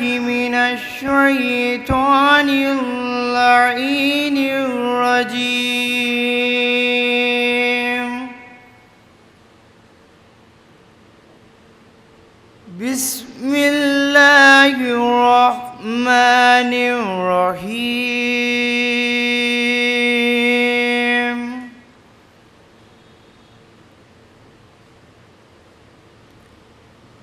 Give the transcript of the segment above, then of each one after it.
من الشيطان اللعين الرجيم. بسم الله الرحمن الرحيم.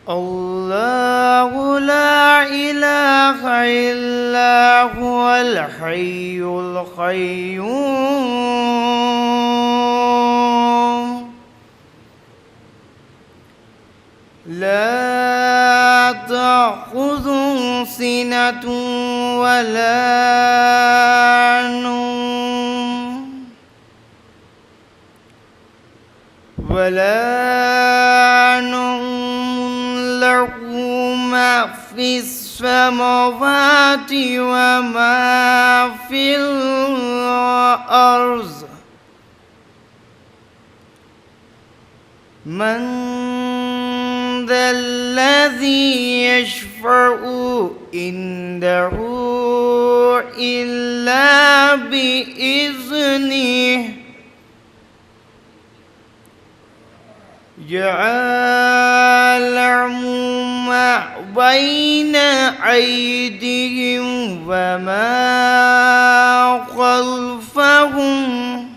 الله لا إله إلا هو الحي القيوم لا تأخذه سنة ولا نوم له ما في السماوات وما في الأرض. من ذا الذي يشفع عنده إلا بإذنه. يعلم ما بين أيديهم وما خلفهم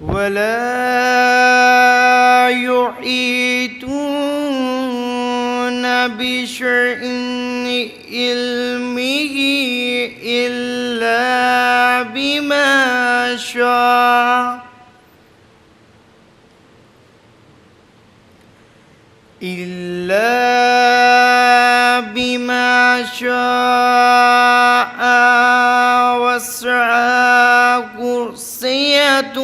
ولا يحيطون بشيء من علمه إلا بما شاء. وسع كرسيه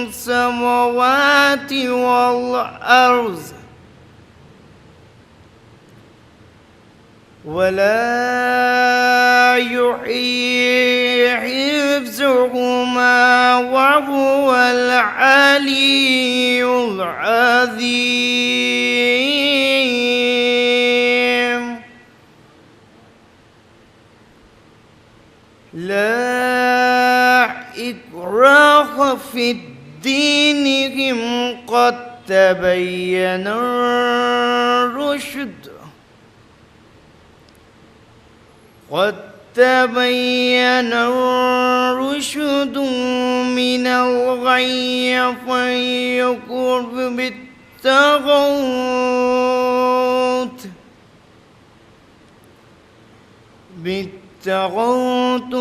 السماوات والأرض ولا يحيي حفظهما وهو العلي العظيم. لا إكراه في الدين قد تبين الرشد من الغي فيكفر بالطاغوت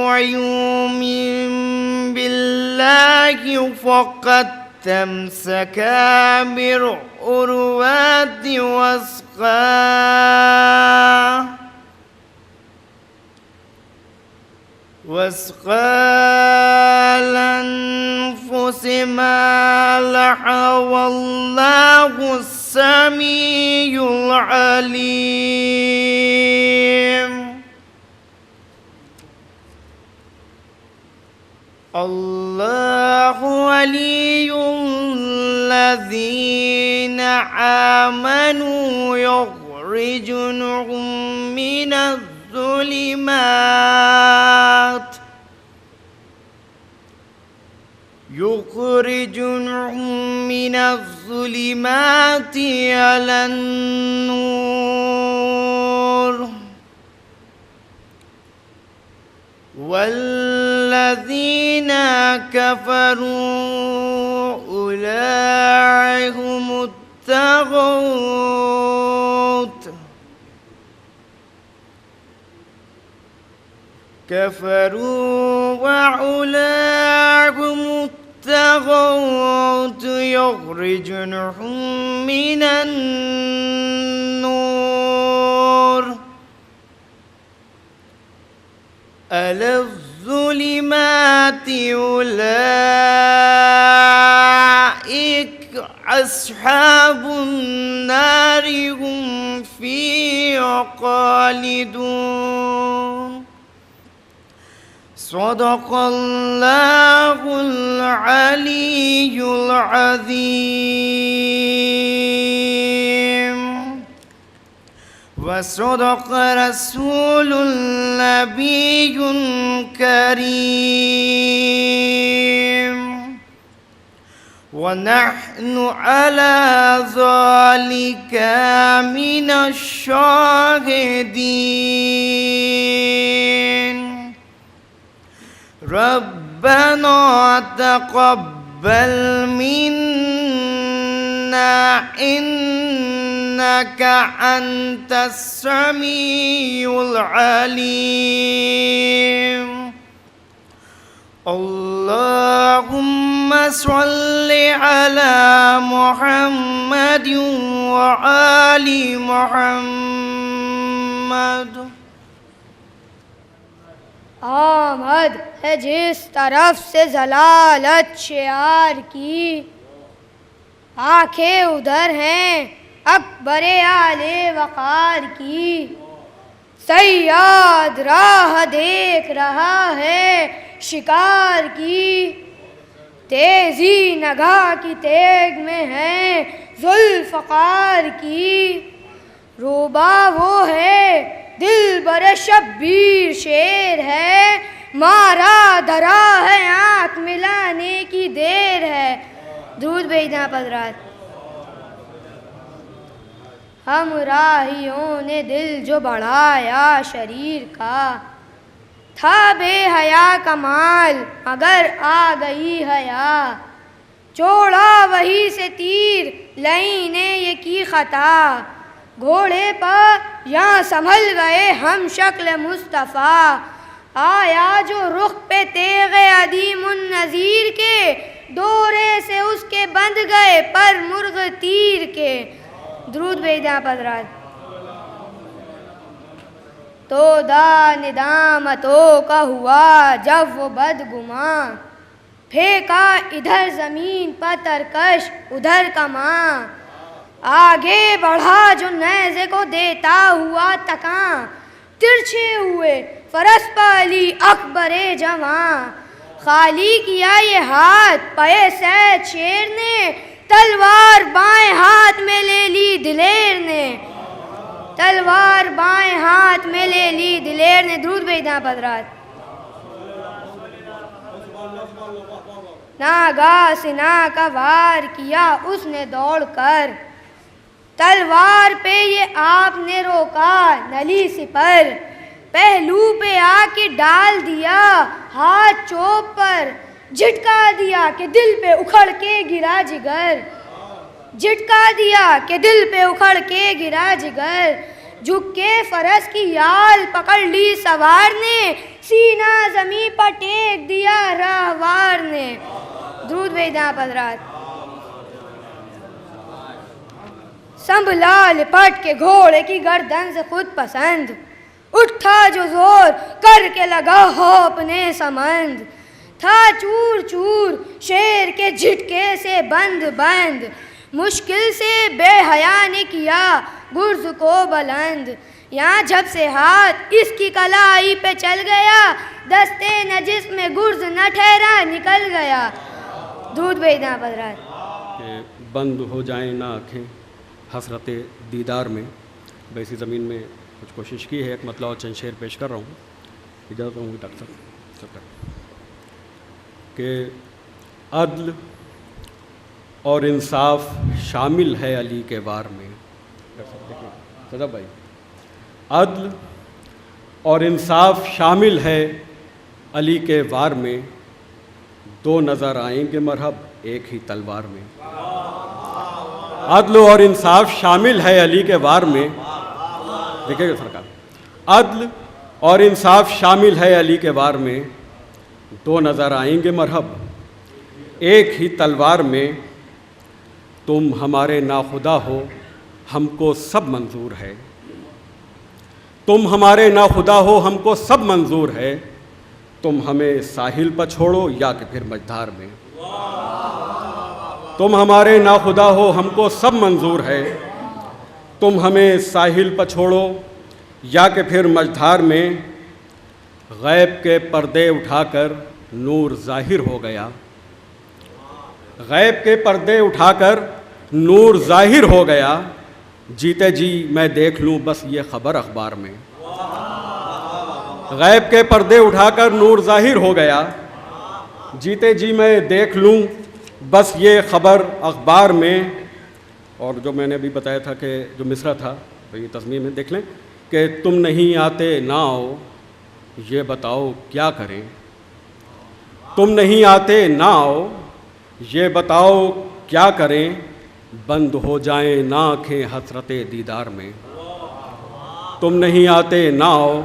ويؤمن بالله فقد استمسك بالعروة وثقى الأنفس ما لها والله السميع العليم. الله ولي الذين آمنوا يخرجهم من الظلمات إلى النور. والذين كفروا أولئك هم الطاغوت وأولئك هم الطاغوت يخرجونهم من النور إلى الظلمات. أولئك أصحاب النار هم فيها خالدون. صدق الله العلي العظيم. وصدق رسول النبي الكريم ونحن على ذلك من الشاهدين ربنا تقبل منا إنك أنت السميع العليم اللهم صل على محمد وآل محمد. آمد ہے جس طرف سے ضلالت شعار کی، آنکھیں ادھر ہیں اکبر آل وقار کی، صیاد راہ دیکھ رہا ہے شکار کی، تیزی نگاہ کی تیغ میں ہے ذوالفقار کی، روبا وہ ہے دل بر شبیر شیر ہے، مارا دھرا ہے آنکھ ملانے کی دیر ہے. درود بھیجنا حضرات. ہم راہیوں نے دل جو بڑھایا شریر کا، تھا بے حیا کمال مگر آ گئی حیا، چھوڑا وہی سے تیر لئی نے یہ کی خطا، گھوڑے پر یہاں سنبھل گئے ہم شکل مصطفیٰ، آیا جو رخ پہ تیغ عدیم النظیر کے، دورے سے اس کے بند گئے پر مرغ تیر کے. درود بھیجنا حضرات. تو دا ندامتوں کا ہوا جب وہ بدگماں، پھینکا ادھر زمین پر ترکش ادھر کماں، آگے بڑھا جو نیزے کو دیتا ہوا تکاں، ترچھے ہوئے فرس پر علی اکبر جواں، خالی کیا یہ ہاتھ پے سید شیر نے، تلوار بائیں ہاتھ میں لے لی دلیر نے، تلوار بائیں ہاتھ میں لے لی دلیر نے. درود بھیجنا حضرات. ناگاہ سنا کا وار کیا اس نے دوڑ کر، تلوار پہ یہ آپ نے روکا نلی سپر، پہلو پہ آ کے ڈال دیا ہاتھ چوب پر، جھٹکا دیا کہ دل پہ اکھڑ کے گرا جگر، جھٹکا دیا کہ دل پہ اکھڑ کے گرا جگر، جھک کے فرس کی یال پکڑ لی سوار نے، سینہ زمین پر ٹیک دیا راہوار نے. درود بھیجنا حضرات. سنبھلا لپٹ کے گھوڑے کی گردن سے خود پسند، اٹھا جو زور کر کے لگا ہو اپنے سمند، تھا چور چور شیر کے جھٹکے سے بند بند، مشکل سے بے حیا نے کیا گرز کو بلند، یہاں جب سے ہاتھ اس کی کلائی پہ چل گیا، دستے نجس میں گرز نہ ٹھہرا نکل گیا. درود بھیجنا حضرات. کہ بند ہو جائیں نہ آنکھیں حسرت دیدار میں. ویسی زمین میں کچھ کوشش کی ہے، ایک مطلع اور چند شعر پیش کر رہا ہوں. اجازت ہوں گی ڈاکٹر صاحب کہ عدل اور انصاف شامل ہے علی کے وار میں. صدق بھائی. عدل اور انصاف شامل ہے علی کے وار میں، دو نظر آئیں گے مرہب ایک ہی تلوار میں. عدل اور انصاف شامل ہے علی کے وار میں. دیکھیے گا سرکار. عدل اور انصاف شامل ہے علی کے وار میں، دو نظر آئیں گے مرہب ایک ہی تلوار میں. تم ہمارے ناخدا ہو ہم کو سب منظور ہے، تم ہمارے ناخدا ہو ہم کو سب منظور ہے. تم ہمیں ساحل پر چھوڑو یا کہ پھر مجدھار میں. تم ہمارے ناخدا ہو ہم کو سب منظور ہے، تم ہمیں ساحل پر چھوڑو یا کہ پھر مجدھار میں. غیب کے پردے اٹھا کر نور ظاہر ہو گیا، غیب کے پردے اٹھا کر نور ظاہر ہو گیا. جیتے جی میں دیکھ لوں بس یہ خبر اخبار میں. غیب کے پردے اٹھا کر نور ظاہر ہو گیا. جیتے جی میں دیکھ لوں بس یہ خبر اخبار میں. اور جو میں نے ابھی بتایا تھا کہ جو مصرع تھا یہ تضمین میں دیکھ لیں کہ تم نہیں آتے نہ آؤ یہ بتاؤ کیا کریں. تم نہیں آتے نہ آؤ یہ بتاؤ کیا کریں. بند ہو جائیں نہ آنکھیں حسرت دیدار میں. تم نہیں آتے نہ آؤ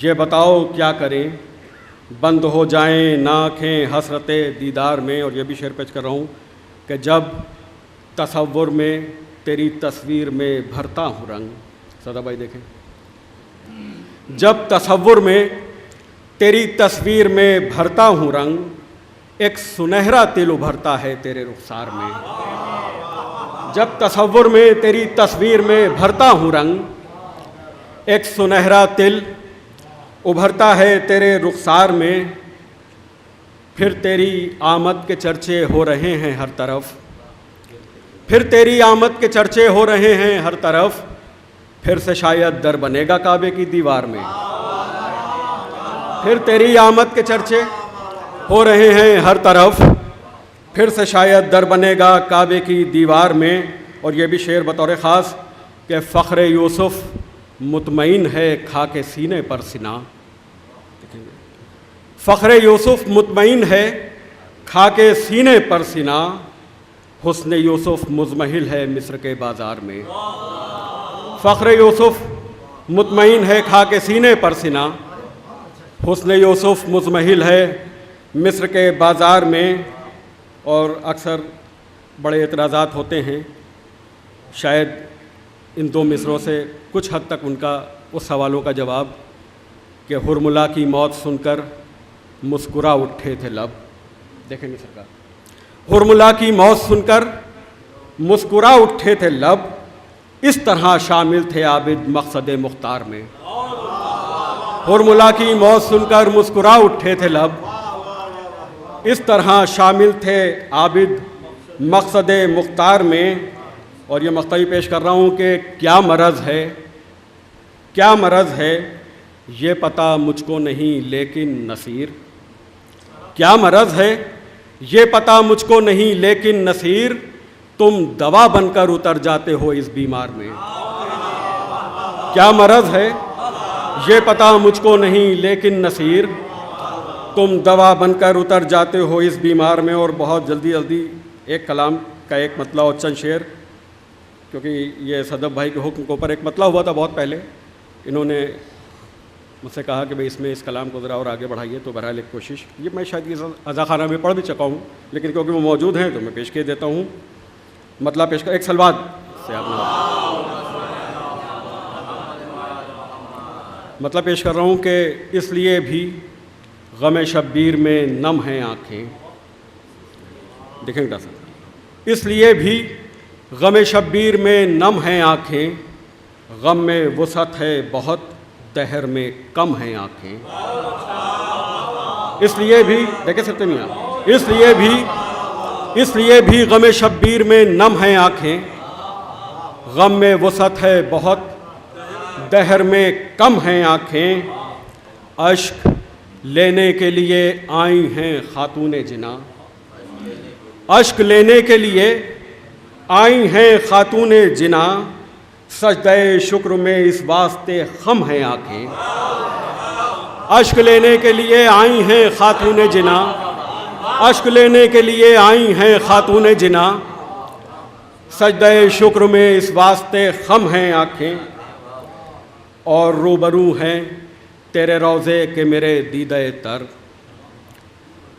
یہ بتاؤ کیا کریں. بند ہو جائیں نہ آنکھیں حسرت دیدار میں. اور یہ بھی شعر پیش کر رہا ہوں کہ جب تصور میں تیری تصویر میں بھرتا ہوں رنگ. سادا بھائی دیکھیں. جب تصور میں تیری تصویر میں بھرتا ہوں رنگ ایک سنہرا تل ابھرتا ہے تیرے رخسار میں. جب تصور میں تیری تصویر میں بھرتا ہوں رنگ ایک سنہرا تل ابھرتا ہے تیرے رخسار میں. پھر تیری آمد کے چرچے ہو رہے ہیں ہر طرف. پھر تیری آمد کے چرچے ہو رہے ہیں ہر طرف. پھر سے شاید در بنے گا کعبے کی دیوار میں. پھر تیری آمد کے چرچے ہو رہے ہیں ہر طرف. پھر سے شاید در بنے گا کعبے کی دیوار میں. اور یہ بھی شعر بطور خاص کہ فخر یوسف مطمئن ہے کھا کے سینے پر سنا. فخر یوسف مطمئن ہے کھا کے سینے پر سنا. حسن یوسف مزمحل ہے مصر کے بازار میں. فخر یوسف مطمئن ہے کھا کے سینے پر سنا. حسن یوسف مزمحل ہے مصر کے بازار میں. اور اکثر بڑے اعتراضات ہوتے ہیں. شاید ان دو مصروں سے کچھ حد تک ان کا اس سوالوں کا جواب کہ ہرملا کی موت سن کر مسکرا اٹھے تھے لب. دیکھیں گے سرکار. ہرملا کی موت سن کر مسکرا اٹھے تھے لب. اس طرح شامل تھے عابد مقصد مختار میں. ہرملا کی موت سن کر مسکرا اٹھے تھے لب. اس طرح شامل تھے عابد مقصد مختار میں. اور یہ مقطع پیش کر رہا ہوں کہ کیا مرض ہے کیا مرض ہے یہ پتہ مجھ کو نہیں لیکن نصیر. کیا مرض ہے یہ پتہ مجھ کو نہیں لیکن نصیر. تم دوا بن کر اتر جاتے ہو اس بیمار میں. کیا مرض ہے یہ پتہ مجھ کو نہیں لیکن نصیر. تم دوا بن کر اتر جاتے ہو اس بیمار میں. اور بہت جلدی ایک کلام کا ایک مطلع اور چند شعر کیونکہ یہ صدف بھائی کے حکم کے اوپر ایک مطلع ہوا تھا بہت پہلے. انہوں نے مجھ سے کہا کہ بھئی اس میں اس کلام کو ذرا اور آگے بڑھائیے. تو بہرحال ایک کوشش یہ میں شاید یہ عزاخانہ میں پڑھ بھی چکا ہوں لیکن کیونکہ وہ موجود ہیں تو میں پیش کیے دیتا ہوں. مطلع پیش کر ایک سلوات سے آپ مطلب پیش کر رہا ہوں کہ اس لیے بھی غم شبیر میں نم ہیں آنکھیں. دیکھیں گے سر. اس لیے بھی غم شبیر میں نم ہیں آنکھیں. غم میں وسعت ہے بہت دہر میں کم ہیں آنکھیں. اس لیے بھی دیکھیں سکتے نہیں آپ. اس لیے بھی غم شبیر میں نم ہیں آنکھیں. غم میں وسعت ہے بہت دہر میں کم ہیں آنکھیں. اشک لینے کے لیے آئی ہیں خاتون جنا. اشک لینے کے لیے آئی ہیں خاتون جنا. سجدہ شکر میں اس واسطے خم ہیں آنکھیں. اشک لینے کے لیے آئی ہیں خاتون جنا. اشک لینے کے لیے آئی ہیں خاتون جنا. سجدہ شکر میں اس واسطے خم ہیں آنکھیں. اور روبرو ہیں تیرے روضے کے میرے دیدہ تر.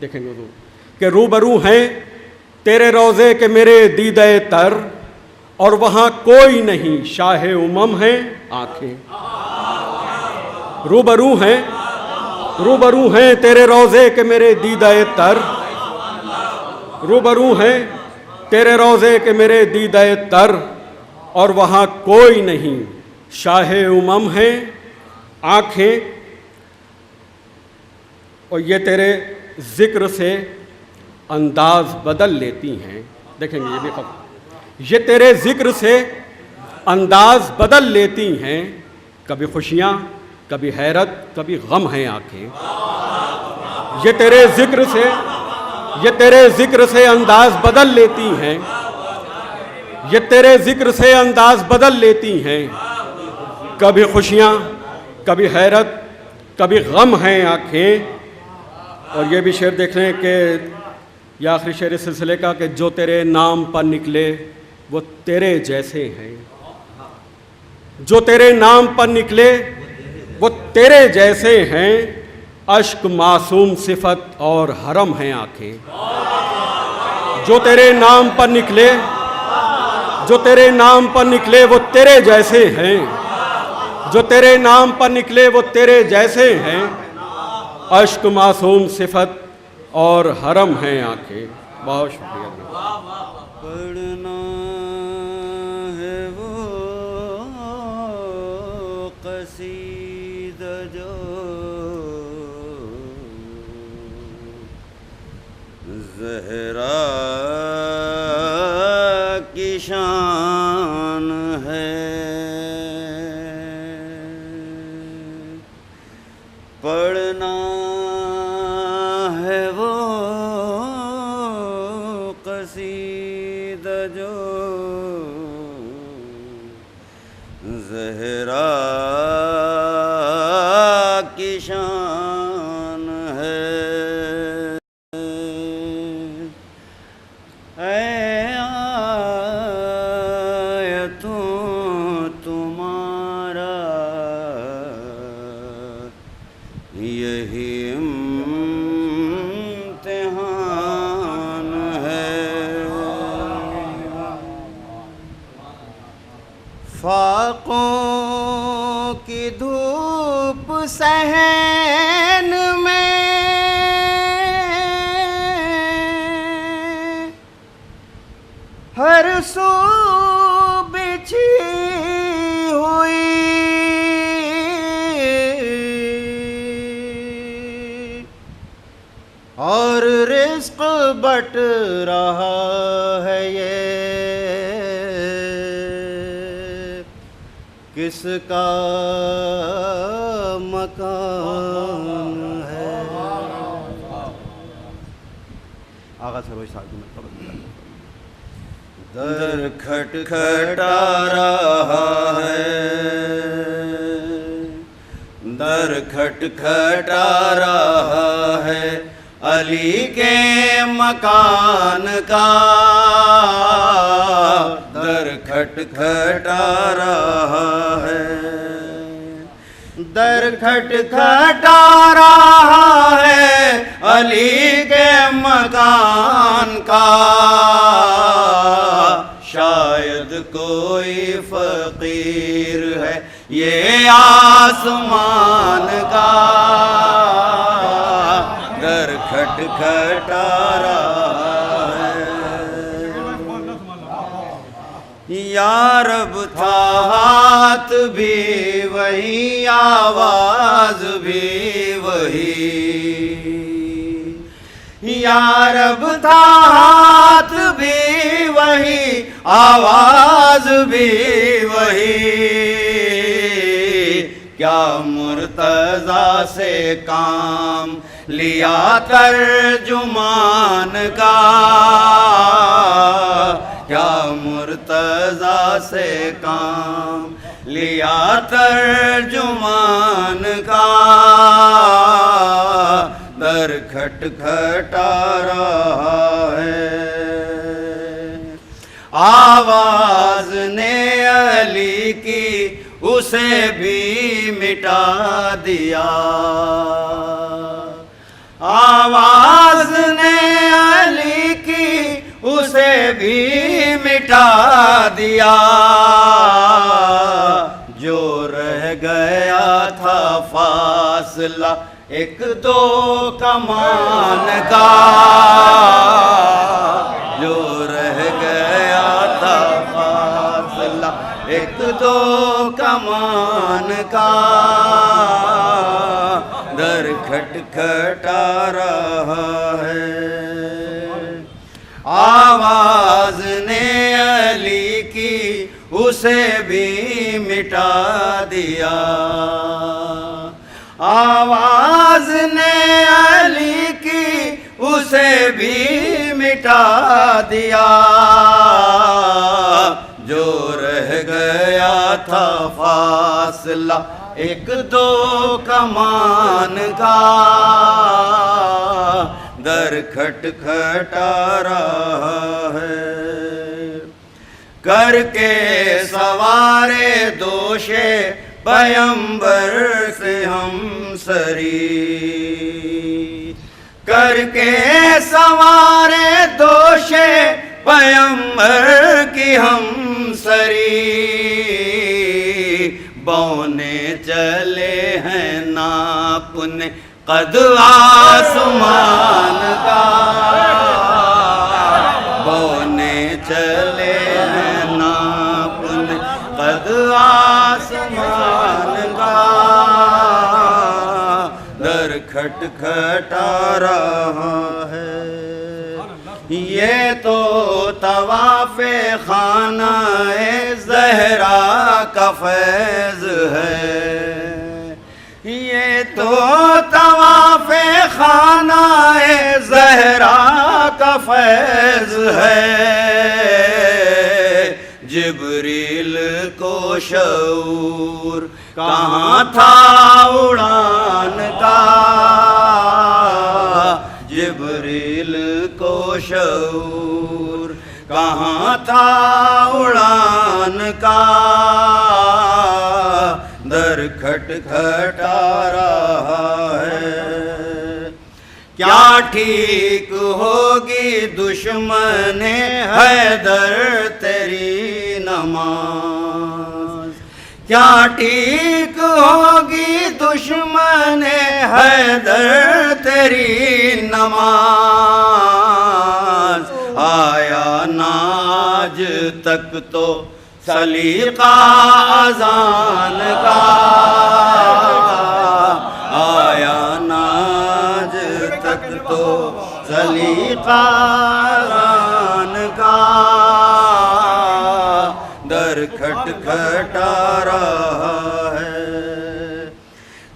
دیکھیں گے کہ روبرو ہیں تیرے روضے کے میرے دیدہ تر. اور وہاں کوئی نہیں شاہ امم ہیں آنکھیں. روبرو ہیں تیرے روضے کے میرے دیدہ تر. روبرو ہیں تیرے روضے کے میرے دیدہ تر. اور وہاں کوئی نہیں شاہ امم ہیں آنکھیں. اور یہ تیرے ذکر سے انداز بدل لیتی ہیں. دیکھیں گے یہ بھی یہ تیرے ذکر سے انداز بدل لیتی ہیں، کبھی خوشیاں کبھی حیرت کبھی غم ہیں آنکھیں، یہ تیرے ذکر سے انداز بدل لیتی ہیں، یہ تیرے ذکر سے انداز بدل لیتی ہیں، کبھی خوشیاں کبھی حیرت کبھی غم ہیں آنکھیں۔ اور یہ بھی شعر دیکھ لیں کہ یہ آخری شعر اس سلسلے کا کہ جو تیرے نام پر نکلے وہ تیرے جیسے ہیں، جو تیرے نام پر نکلے وہ تیرے جیسے ہیں، اشک معصوم صفت اور حرم ہیں آنکھیں، جو تیرے نام پر نکلے وہ تیرے جیسے ہیں، جو تیرے نام پر نکلے وہ تیرے جیسے ہیں، اشک معصوم صفت اور حرم ہیں آنکھیں۔ بہت شکریہ۔ پڑھنا ہے وہ قصیدہ جو زہرا کی شان ہے، پڑھنا ہے وہ قصیدہ جو زہرا کی شان ہے، اے آیتوں تمہارا یہی امتحان ہے، فاقوں کی دھوپ صحن میں ہر سو بچھی ہوئی، اور رزق بٹ رہا ہے یہ کس کا مکان ہے۔ آغا سروش صاحب کی مرتبہ در کھٹکھٹا رہا ہے، در کھٹکھٹا رہا ہے علی کے مکان کا، در کھٹکھٹا رہا ہے، در کھٹکھٹا رہا ہے علی کے مکان کا، شاید کوئی فقیر ہے یہ آسمان کا، در کھٹکھٹا رہا ہے۔ یا رب تھا ہاتھ بھی وہی، آواز بھی وہی، یا رب تھا ہاتھ بھی وہی، آواز بھی وہی، کیا مرتضیٰ سے کام لیا ترجمان کا، کیا مرتضیٰ سے کام لیا ترجمان کا، در کھٹکھٹا رہا ہے، آواز نے علی کی اسے بھی مٹا دیا، آواز نے علی کی اسے بھی مٹا دیا، جو رہ گیا تھا فاصلہ ایک دو کمان کا، جو رہ گیا تھا فاصلہ ایک دو کمان کا، در کھٹکھٹا رہا ہے، آواز نے علی کی اس اسے بھی مٹا دیا، آواز نے علی کی اسے بھی مٹا دیا، جو رہ گیا تھا فاصلہ ایک دو کمان کا، در کھٹکھٹا رہا ہے، کر کے سوارے دوشے پیمبر سے ہم سری، کر کے سوارے دوشے پیمبر کی ہم سری، بونے چلے ہیں ناپنے قد آسمان کا، بونے چلے ہیں ناپنے قد آسمان کا، در کھٹکھٹا رہا ہے، یہ تو طواف خانہ زہرا کا فیض ہے، یہ تو طواف خانہ زہرا کا فیض ہے، جبریل کو شعور کہاں تھا اڑان کا، جبریل کو شعور کہاں تھا اڑان کا، در کھٹکھٹا رہا ہے، کیا ٹھیک ہوگی دشمن حیدر تیری نماز، کیا ٹھیک ہوگی دشمن حیدر تیری نماز، آیا ناج تک تو سلیقہ اذان کا، آیا ناج تک تو سلیقہ اذان کا، در کھٹکھٹا رہا ہے،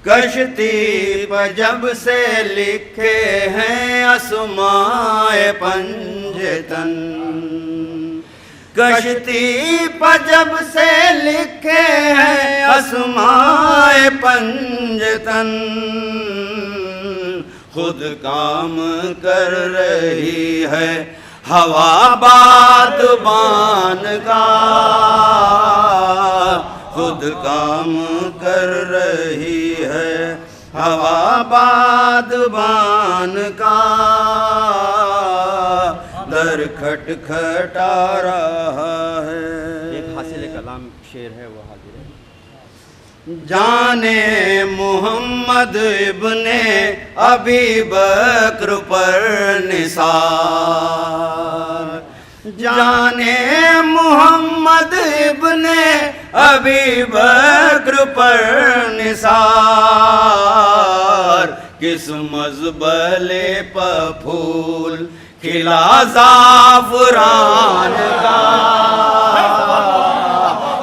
کشتی پر جب سے لکھے ہیں اسماء پنجتن، کشتی پر جب سے لکھے ہیں اسماء پنجتن، خود کام کر رہی ہے ہوا بادبان کا، خود کام کر رہی ہے ہوا بادبان کا، در کھٹکھٹا رہا ہے، ایک حاصل کلام شعر ہے وہ حاضر ہے، جانے محمد ابن ابی بکر پر نثار، جانے محمد ابن ابی بکر پر نثار، کس مزبلے پر پھول کھلا زعفران کا،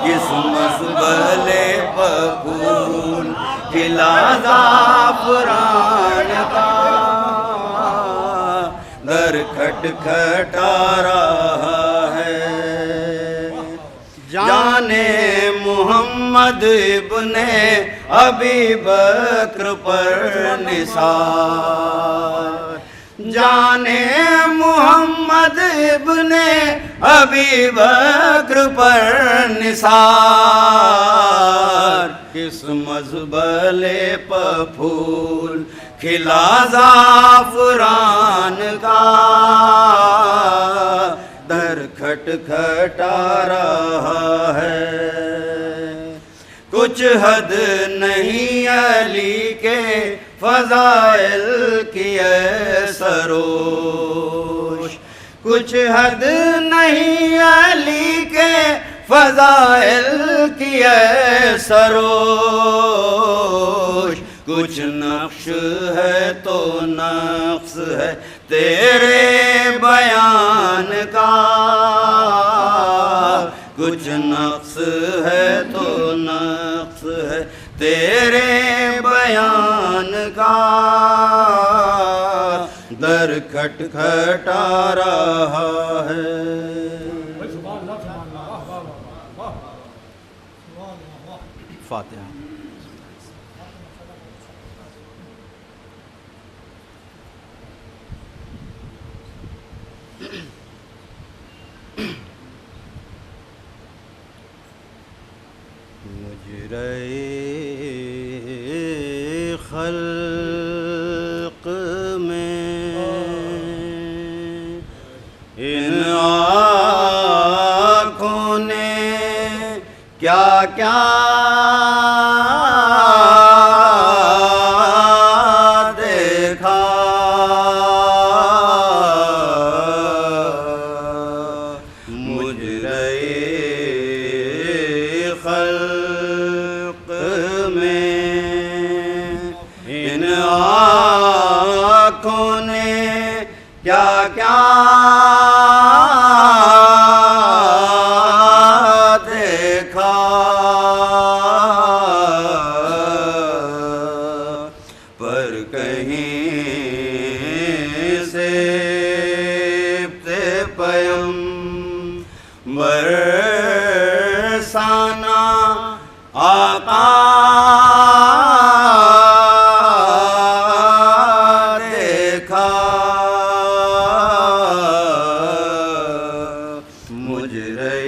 کس مزبلے پر پھول کھلا زعفران کا، در کھٹکھٹا رہا ہے، جانے محمد ابن ابی بکر پر نثار، جانے محمد ابن ابی بکر پر نثار، کس مزبلے پر پھول کھلا زعفران کا، در کھٹکھٹا رہا ہے، کچھ حد نہیں علی کے فضائل کی اے سروش، کچھ حد نہیں علی کے فضائل کی اے سروش، کچھ نقش ہے تو نقص ہے تیرے بیان کا، کچھ نقص ہے تو نقص ہے تیرے بیان کا، در کھٹکھٹا رہا ہے۔ فاتحہ۔ مجرے خلق میں ان آنکھوں نے کیا کیا دیکھا، مجرے خلق میں ان آنکھوں نے کیا کیا دیکھا، پر کہیں سے پیغمبر برسانا آقا دیکھا، مجرے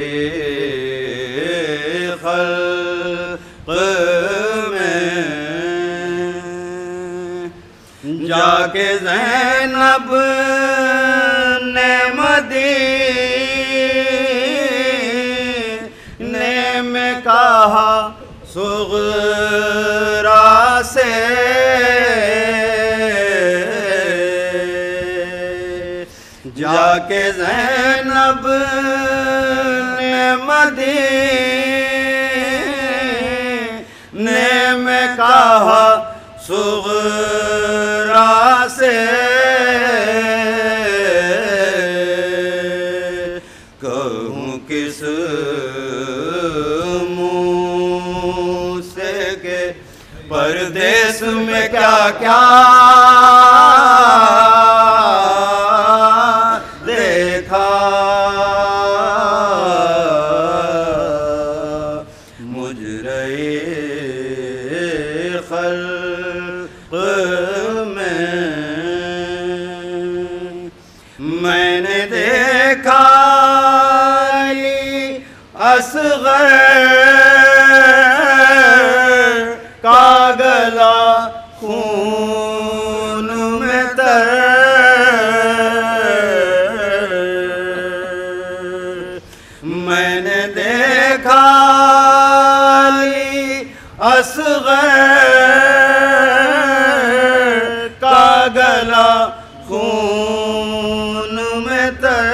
خلق میں جا کے زینب نے مدینے میں کہا صغرا سے، جا کے زینب نے مدینے میں کہا صغرا سے، کہوں کس منہ سے کہ پردیس میں کیا کیا دیکھا، مجرے خلق میں نے دیکھا علی اصغر کا گلا خون میں تر، میں نے دیکھا علی اصغر کا گلا خون میں تر،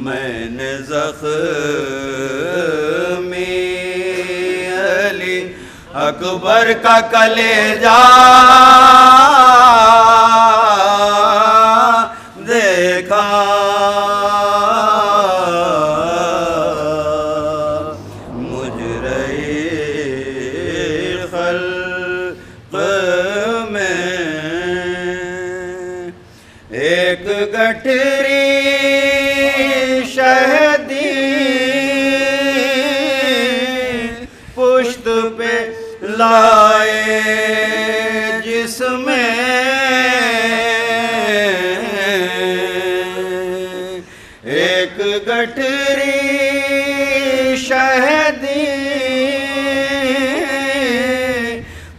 میں نے زخمی علی اکبر کا کلیجہ دیکھا، مجرے خلق میں ایک گٹھری شہدی پشت پہ لائے جس میں ایک گٹھری شہدی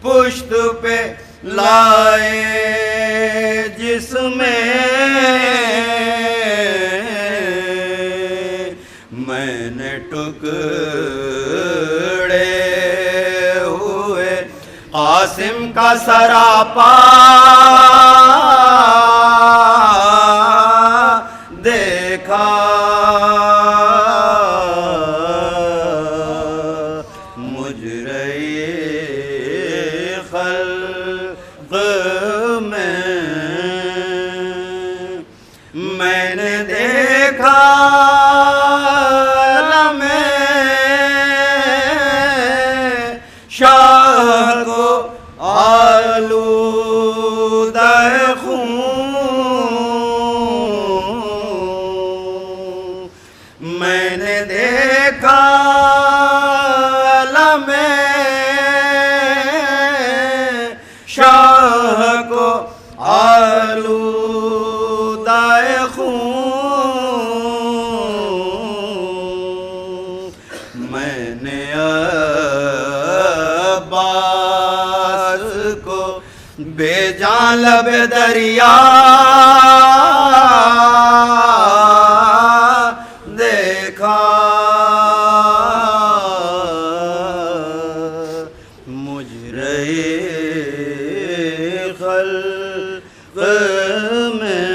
پشت پہ لائے جس میں میں نے ٹکڑے ہوئے قاسم کا سراپا دیکھا، مجرے خلق میں نے دیکھا نے دیکھا علم شاہ کو آلودہ خون، میں نے عباس کو بے جان لب دریا دیکھا، مجرے خلق میں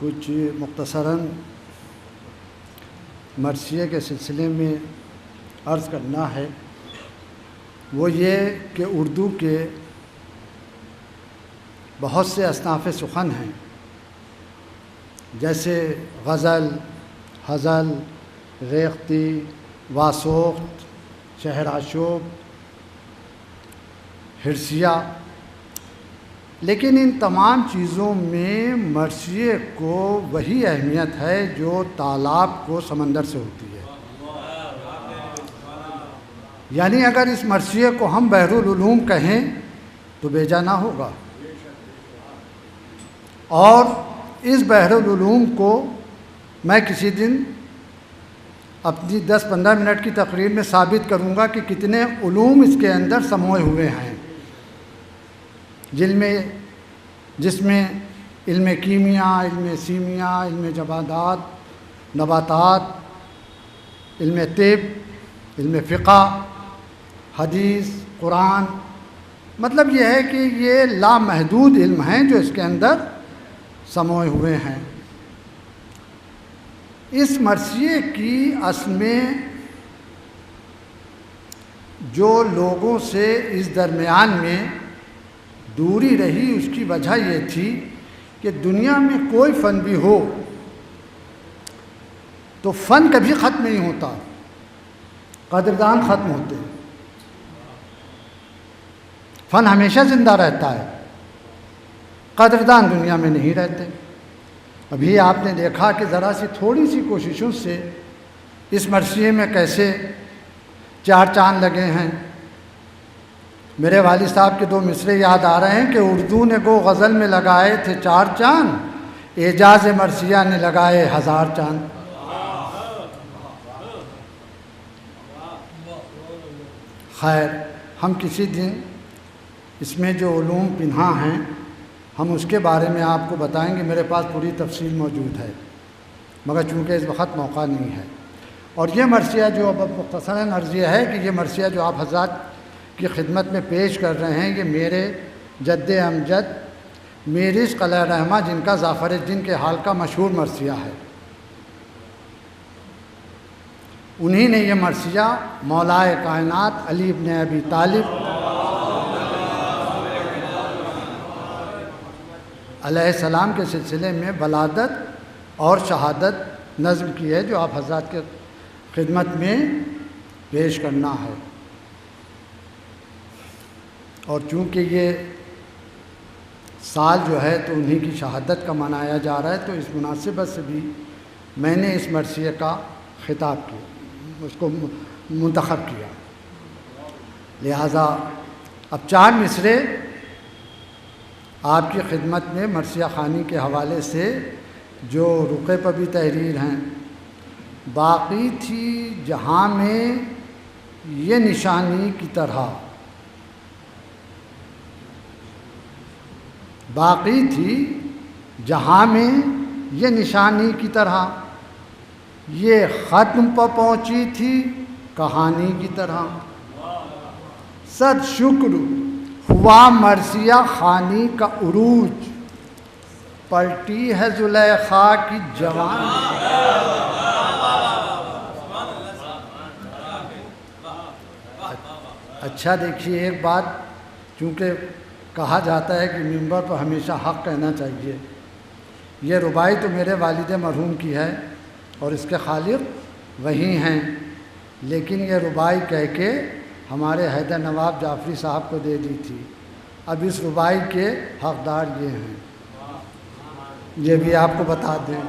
کچھ مختصراً مرثیے کے سلسلے میں عرض کرنا ہے، وہ یہ کہ اردو کے بہت سے اصناف سخن ہیں، جیسے غزل، ہزل، ریختی، واسوخت، شہر آشوب، حرثیہ، لیکن ان تمام چیزوں میں مرثیے کو وہی اہمیت ہے جو تالاب کو سمندر سے ہوتی ہے۔ یعنی اگر اس مرثیے کو ہم بحر العلوم کہیں تو بے جا نہ ہوگا، اور اس بحر العلوم کو میں کسی دن اپنی 10-15 منٹ کی تقریر میں ثابت کروں گا کہ کتنے علوم اس کے اندر سموئے ہوئے ہیں، جس میں علم کیمیا، علم سیمیا، علم جمادات، نباتات، علم طب، علم فقہ، حدیث، قرآن، مطلب یہ ہے کہ یہ لامحدود علم ہیں جو اس کے اندر سموئے ہوئے ہیں۔ اس مرثیے کی اصل میں جو لوگوں سے اس درمیان میں دوری رہی، اس کی وجہ یہ تھی کہ دنیا میں کوئی فن بھی ہو تو فن کبھی ختم نہیں ہوتا، قدردان ختم ہوتے ہیں، فن ہمیشہ زندہ رہتا ہے، قدردان دنیا میں نہیں رہتے۔ ابھی آپ نے دیکھا کہ ذرا سی تھوڑی سی کوششوں سے اس مرثیے میں کیسے 4 چاند لگے ہیں۔ میرے والد صاحب کے 2 مصرے یاد آ رہے ہیں کہ اردو نے گو غزل میں لگائے تھے 4 چاند، اعجاز مرثیہ نے لگائے 1000 چاند۔ خیر، ہم کسی دن اس میں جو علوم پنہاں ہیں ہم اس کے بارے میں آپ کو بتائیں گے، میرے پاس پوری تفصیل موجود ہے، مگر چونکہ اس وقت موقع نہیں ہے۔ اور یہ مرثیہ جو اب مختصراً عرض یہ ہے کہ یہ مرثیہ جو آپ حضرات کی خدمت میں پیش کر رہے ہیں، یہ میرے جد امجد میر عشق علیہ رحمہ، جن کا ظافر الدین کے حال کا مشہور مرثیہ ہے، انہی نے یہ مرثیہ مولائے کائنات علی ابن ابی طالب علیہ السلام کے سلسلے میں ولادت اور شہادت نظم کی ہے، جو آپ حضرات کے خدمت میں پیش کرنا ہے۔ اور چونکہ یہ سال جو ہے تو انہی کی شہادت کا منایا جا رہا ہے، تو اس مناسبت سے بھی میں نے اس مرثیے کا خطاب کیا، اس کو منتخب کیا۔ لہٰذا اب 4 مصرے آپ کی خدمت میں مرثیہ خوانی کے حوالے سے جو رقعے پر بھی تحریر ہیں۔ باقی تھی جہاں میں یہ نشانی کی طرح، باقی تھی جہاں میں یہ نشانی کی طرح، یہ ختم پر پہنچی تھی کہانی کی طرح۔ صد شکر ہوا مرثیہ خوانی کا عروج، پلٹی ہے زلیخا کی جوان۔ اچھا دیکھیے، ایک بات، چونکہ کہا جاتا ہے کہ منبر پر ہمیشہ حق کہنا چاہیے، یہ ربائی تو میرے والد مرحوم کی ہے اور اس کے خالق وہی ہیں، لیکن یہ ربائی کہہ کے ہمارے حیدر نواب جعفری صاحب کو دے دی تھی، اب اس ربائی کے حقدار یہ ہیں، یہ بھی آپ کو بتا دیں۔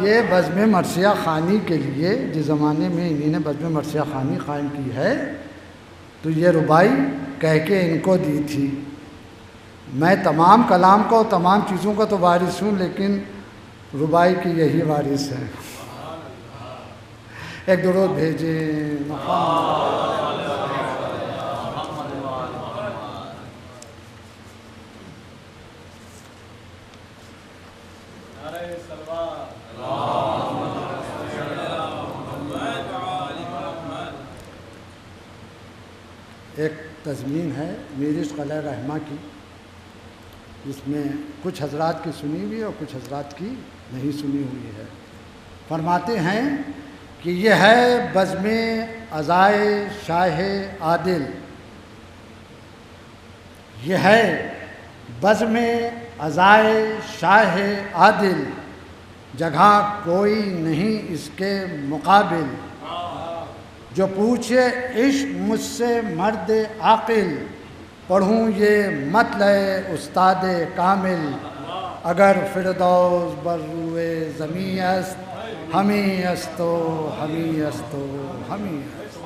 یہ بزم مرثیہ خوانی کے لیے جس زمانے میں انہی نے بزم مرثیہ خوانی قائم کی ہے، تو یہ ربائی کہہ کے ان کو دی تھی۔ میں تمام کلام کا اور تمام چیزوں کا تو وارث ہوں، لیکن ربائی کی یہی وارث ہے۔ ایک درود بھیجیں۔ ایک تضمین ہے میر عشق علیہ رحمہ کی، جس میں کچھ حضرات کی سنی ہوئی اور کچھ حضرات کی نہیں سنی ہوئی ہے۔ فرماتے ہیں کہ یہ ہے بزم عزائے شاہ عادل، یہ ہے بزم عزائے شاہ عادل، جگہ کوئی نہیں اس کے مقابل، جو پوچھے عشق مجھ سے مرد عاقل، پڑھوں یہ مطلع استاد کامل، اگر فردوس بر روئے زمیں است، ہمیں استو ہمیں استو ہمیں است۔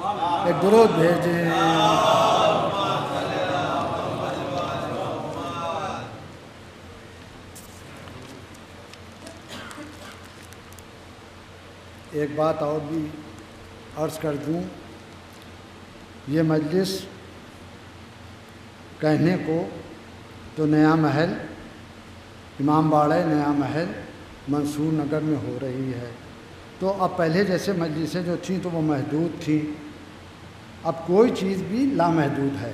ایک درود بھیجیں۔ ایک بات اور بھی عرض کر دوں، یہ مجلس کہنے کو تو نیا محل امام باڑہ نیا محل منصور نگر میں ہو رہی ہے، تو اب پہلے جیسے مجلسیں جو تھیں تو وہ محدود تھیں، اب کوئی چیز بھی لامحدود ہے،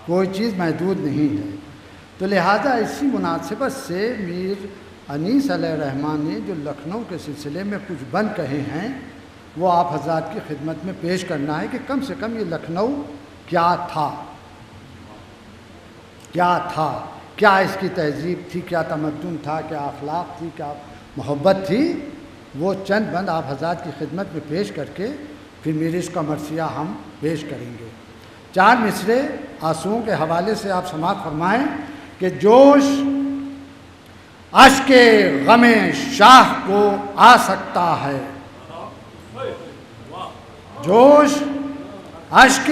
کوئی چیز محدود نہیں ہے۔ تو لہٰذا اسی مناسبت سے میر انیس علیہ الرحمٰن نے جو لکھنؤ کے سلسلے میں کچھ بند کہے ہیں وہ آپ حضرات کی خدمت میں پیش کرنا ہے کہ کم سے کم یہ لکھنؤ کیا تھا، کیا تھا، کیا اس کی تہذیب تھی، کیا تمدن تھا، کیا اخلاق تھی، کیا محبت تھی، وہ چند بند آپ حضرات کی خدمت میں پیش کر کے پھر میر عشق کا مرثیہ ہم پیش کریں گے۔ 4 مصرے آنسوؤں کے حوالے سے آپ سماعت فرمائیں کہ جوش اشک غم شاہ کو آ سکتا ہے، جوش اشک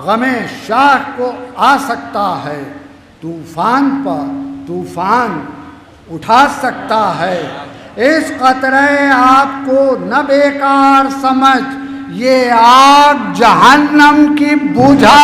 غم شاہ کو آ سکتا ہے، طوفان پر طوفان اٹھا سکتا ہے، اس قطرے آپ کو نہ بیکار سمجھ، یہ آگ جہنم کی بجھا۔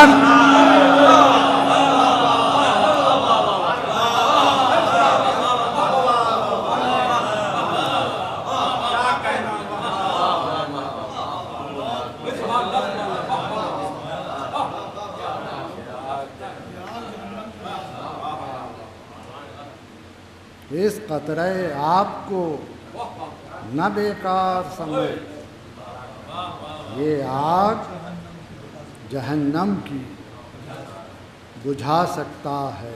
اس قطرے آپ کو نہ بیکار سمجھ، یہ آگ جہنم کی بجھا سکتا ہے۔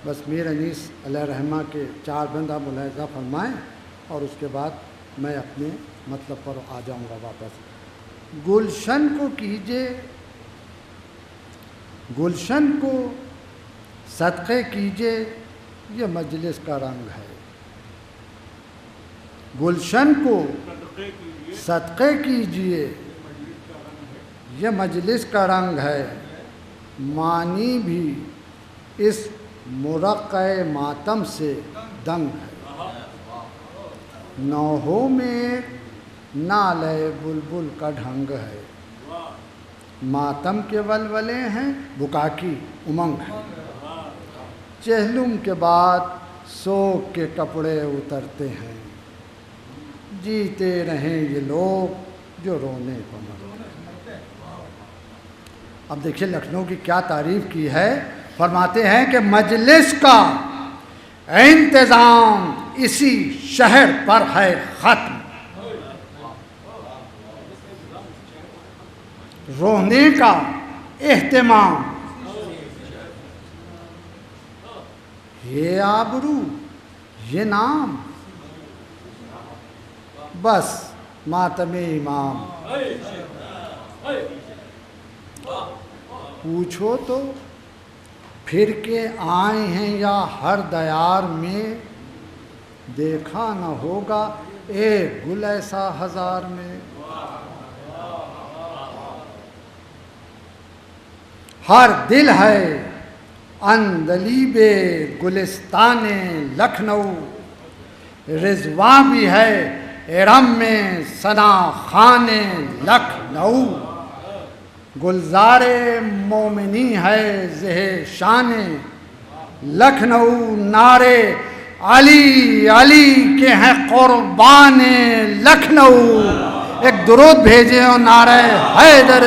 بس میر انیس علیہ الرحمہ کے 4 بند آپ ملاحظہ فرمائیں اور اس کے بعد میں اپنے مطلب پر آ جاؤں گا واپس۔ گلشن کو کیجے، گلشن کو صدقے کیجے، یہ مجلس کا رنگ ہے، گلشن کو صدقے کیجئے، یہ مجلس کا رنگ ہے، معنی بھی اس مرقع ماتم سے دنگ ہے، نوحوں میں نالے بلبل کا ڈھنگ ہے، ماتم کے ولولے ہیں، بکا کی امنگ ہے، چہلم کے بعد سوگ کے کپڑے اترتے ہیں، جیتے رہیں یہ لوگ جو رونے کو مرتے ہیں۔ اب دیکھیے لکھنؤ کی کیا تعریف کی ہے، فرماتے ہیں کہ مجلس کا انتظام اسی شہر پر ہے ختم، رونے کا اہتمام، یہ آبرو یہ نام، بس ماتم امام پوچھو تو پھر کے آئے ہیں یا ہر دیار میں، دیکھا نہ ہوگا ایک گل ایسا ہزار میں۔ ہر دل ہے اندلیب گلستان لکھنؤ، رضواں بھی ہے ارم میں ثنا خان لکھنؤ، گلزار مومنی ہے زہ شان لکھنؤ، نعرے علی علی کے ہیں قربان لکھنؤ۔ ایک درود بھیجے اور نعرہ حیدر،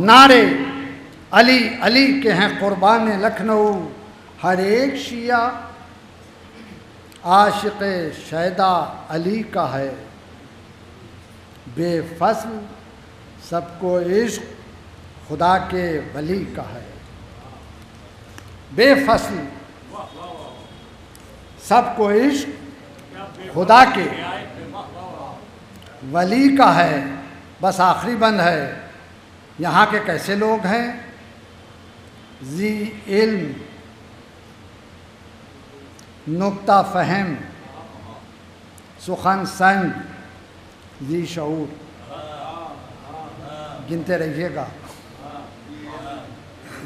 نعرے علی علی کے ہیں قربان لکھنؤ۔ ہر ایک شیعہ عاشق شیدا علی کا ہے، بے فصل سب کو عشق خدا کے ولی کا ہے، بے فصل سب کو عشق خدا کے ولی کا ہے۔ بس آخری بند ہے، یہاں کے کیسے لوگ ہیں؟ ذی علم، نکتہ فہم، سخن سنج، ذی شعور، گنتے رہیے گا۔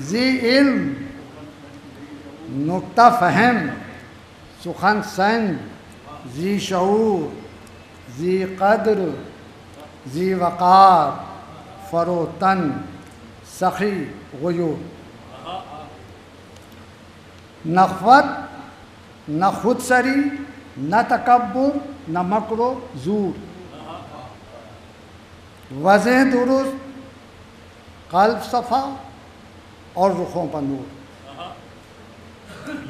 ذی علم، نکتہ فہم، سخن سنج، ذی شعور، ذی قدر، ذی وقار، فروتن، سخی غیور، نخوت، نہ خود سری، نہ تکبر، نہ مکر و زور، وضع درست، قلب صفا اور رخوں پر نور،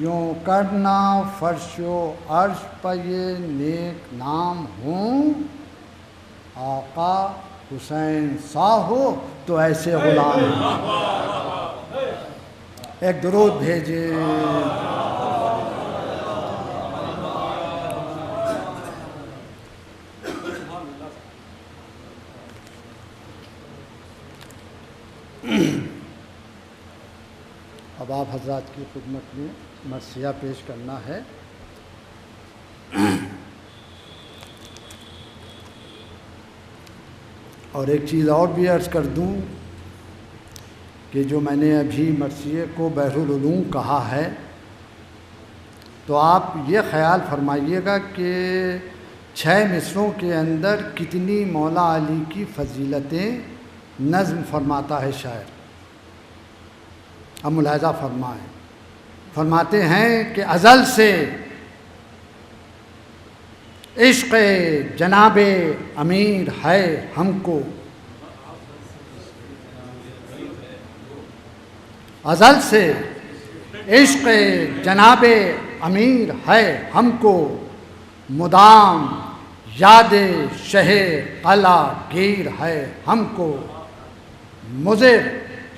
یوں کرنا فرش و عرش پر یہ نیک نام ہوں، آقا حسین سا ہو تو ایسے غلام۔ ایک درود بھیجے۔ اب آپ حضرات کی خدمت میں مرثیہ پیش کرنا ہے۔ اور ایک چیز اور بھی عرض کر دوں کہ جو میں نے ابھی مرثیے کو بحر العلوم کہا ہے، تو آپ یہ خیال فرمائیے گا کہ 6 مصروں کے اندر کتنی مولا علی کی فضیلتیں نظم فرماتا ہے شاعر۔ اب ملاحظہ فرمائیں، فرماتے ہیں کہ ازل سے عشق جناب امیر ہے ہم کو، ازل سے عشق جناب امیر ہے ہم کو، مدام یاد شہ قلعہ گیر ہے ہم کو، مضر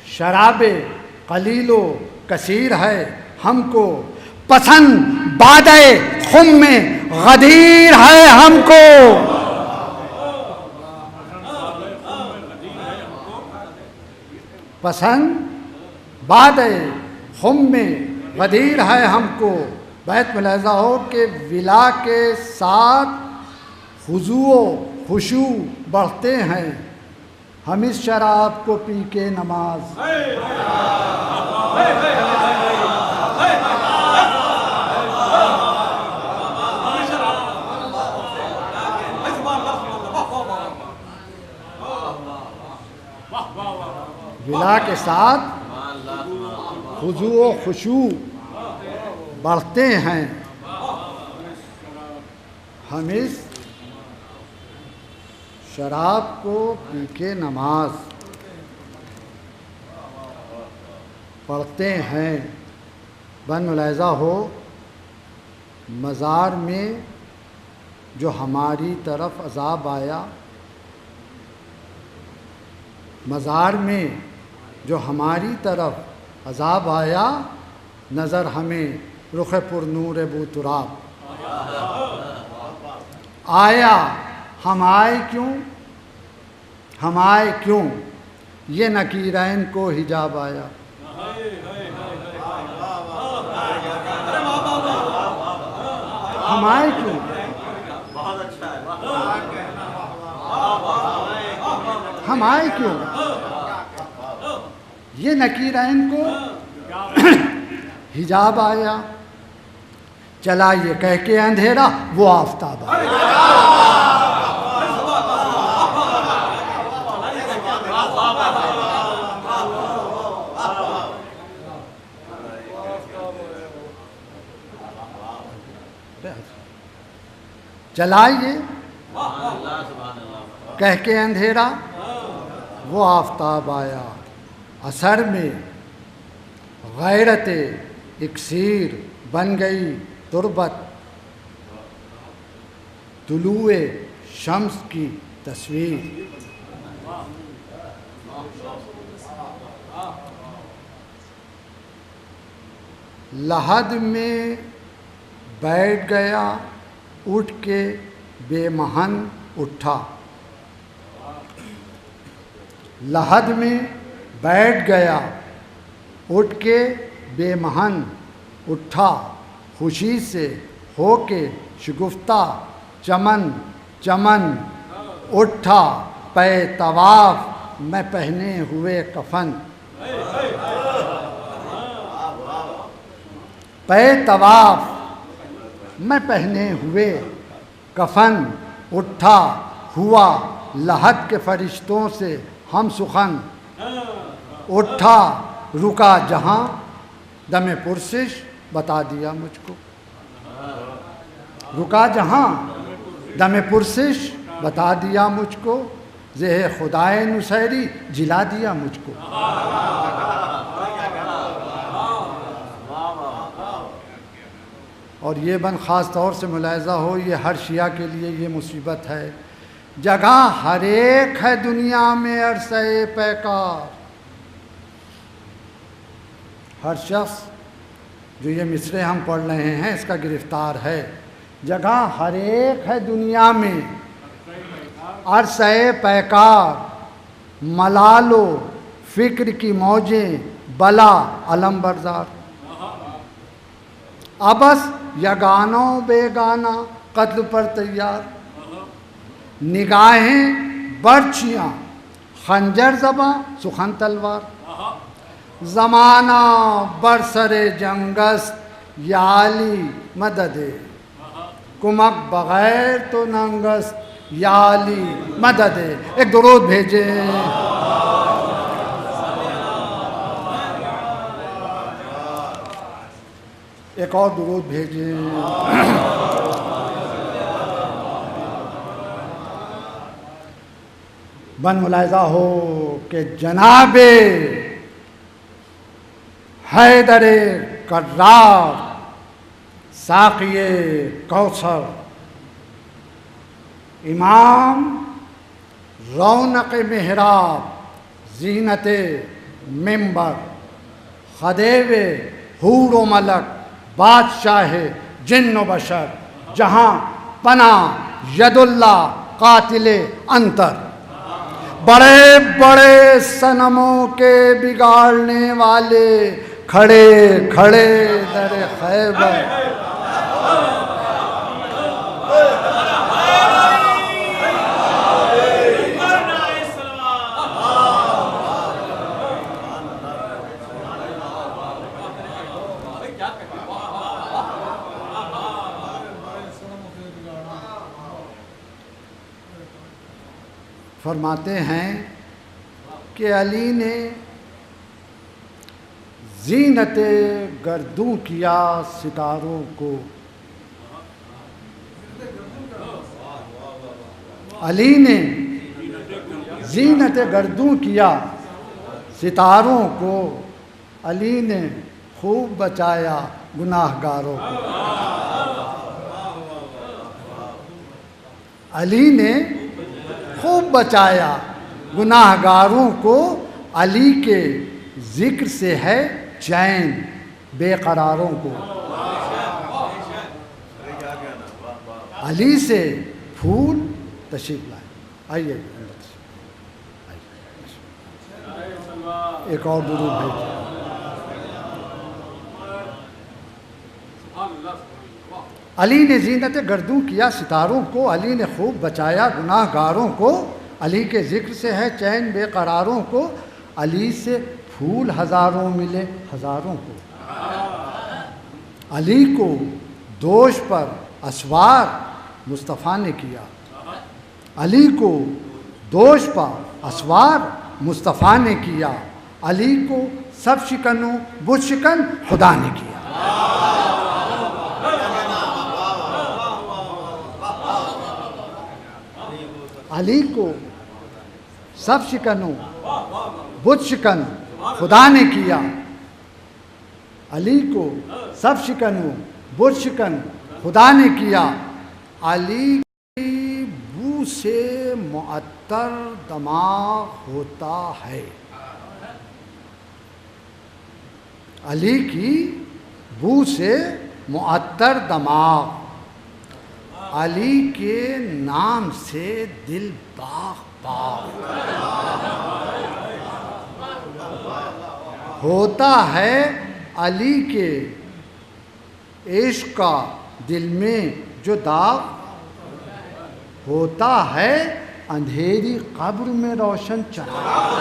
شراب قلیل و کثیر ہے ہم کو، پسند بادے خم میں غدیر ہے ہم کو۔ پسند بادے خم میں غدیر ہے ہم کو۔ بیت ملاحظہ ہو کہ ولا کے ساتھ خضوع و خشوع بڑھتے ہیں، ہم اس شراب کو پی کے نماز۔ ولا کے ساتھ خضوع و خشوع بڑھتے ہیں، ہم اس شراب کو پی کے نماز پڑھتے ہیں۔ بن ملاحظہ ہو، مزار میں جو ہماری طرف عذاب آیا، مزار میں جو ہماری طرف عذاب آیا، نظر ہمیں رخ پر نور ابو تراب آیا، ہم آئے کیوں یہ نکیرین کو حجاب آیا. ہم آئے کیوں ہم آئے کیوں یہ نکیرین کو حجاب آیا. چلا یہ کہہ کے اندھیرا وہ آفتاب آیا. چلا یہ کہہ کے اندھیرا وہ آفتاب آیا. اثر میں غیرت اکسیر بن گئی تربت، طلوع شمس کی تصویر. لحد میں بیٹھ گیا اٹھ کے بے مہن اٹھا. لحد میں بیٹھ گیا اٹھ کے بے مہن اٹھا. خوشی سے ہو کے شگفتہ چمن چمن اٹھا. پے طواف میں پہنے ہوئے کفن. پے طواف میں پہنے ہوئے کفن اٹھا. ہوا لحد کے فرشتوں سے ہم سخن. اٹھا رکا جہاں دم پرسش بتا دیا مجھ کو. رکا جہاں دم پرسش بتا دیا مجھ کو. زہ خدائے نصیری جلا دیا مجھ کو. اور یہ بن خاص طور سے ملاحظہ ہو، یہ ہر شیعہ کے لیے یہ مصیبت ہے. جگہ ہر ایک ہے دنیا میں عرصہ پیکار. ہر شخص جو یہ مصرے ہم پڑھ رہے ہیں اس کا گرفتار ہے. جگہ ہر ایک ہے دنیا میں عرصہ پیکار. ملال و فکر کی موجیں بلا علم بردار. ابس یگانوں بے گانا قتل پر تیار. نگاہیں برچیاں خنجر زباں سخن تلوار. زمانہ برسر جنگست یا علی مدد. کمک بغیر تو ننگست یا علی مدد. ایک درود بھیجے. ایک اور درود بھیجے. بن ملاحظہ ہو کہ جناب حیدر کرار ساقی کوثر امام رونق محراب زینت منبر خدیو حور و ملک بادشاہ جن و بشر جہاں پناہ ید اللہ قاتل انتر. بڑے بڑے صنموں کے بگاڑنے والے کھڑے کھڑے در خیبر. فرماتے ہیں کہ علی نے زینت گردوں کیا ستاروں کو. علی نے زینت گردوں کیا ستاروں کو. علی نے خوب بچایا گناہ گاروں کو. علی نے خوب بچایا گناہ گاروں کو. علی کے ذکر سے ہے چین بے قراروں کو. علی سے پھول تشریف لائیں. آئیے اندر سے آئیے. ایک اور درود بھیجیے. علی نے زینت گردوں کیا ستاروں کو، علی نے خوب بچایا گناہ گاروں کو، علی کے ذکر سے ہے چین بے قراروں کو، علی سے پھول ہزاروں ملے ہزاروں کو. علی کو دوش پر اسوار مصطفیٰ نے کیا، علی کو دوش پر اسوار مصطفیٰ نے کیا، علی کو سب شکنوں بت شکن خدا نے کیا. علی کو سب شکنوں بت شکن خدا نے کیا، علی کو سب شکنوں بت شکن خدا نے کیا. علی کی بو سے معطر دماغ ہوتا ہے، علی کی بو سے معطر دماغ، علی کے نام سے دل باغ باغ ہوتا ہے. علی کے عشق کا دل میں جو داغ ہوتا ہے، اندھیری قبر میں روشن چراغ.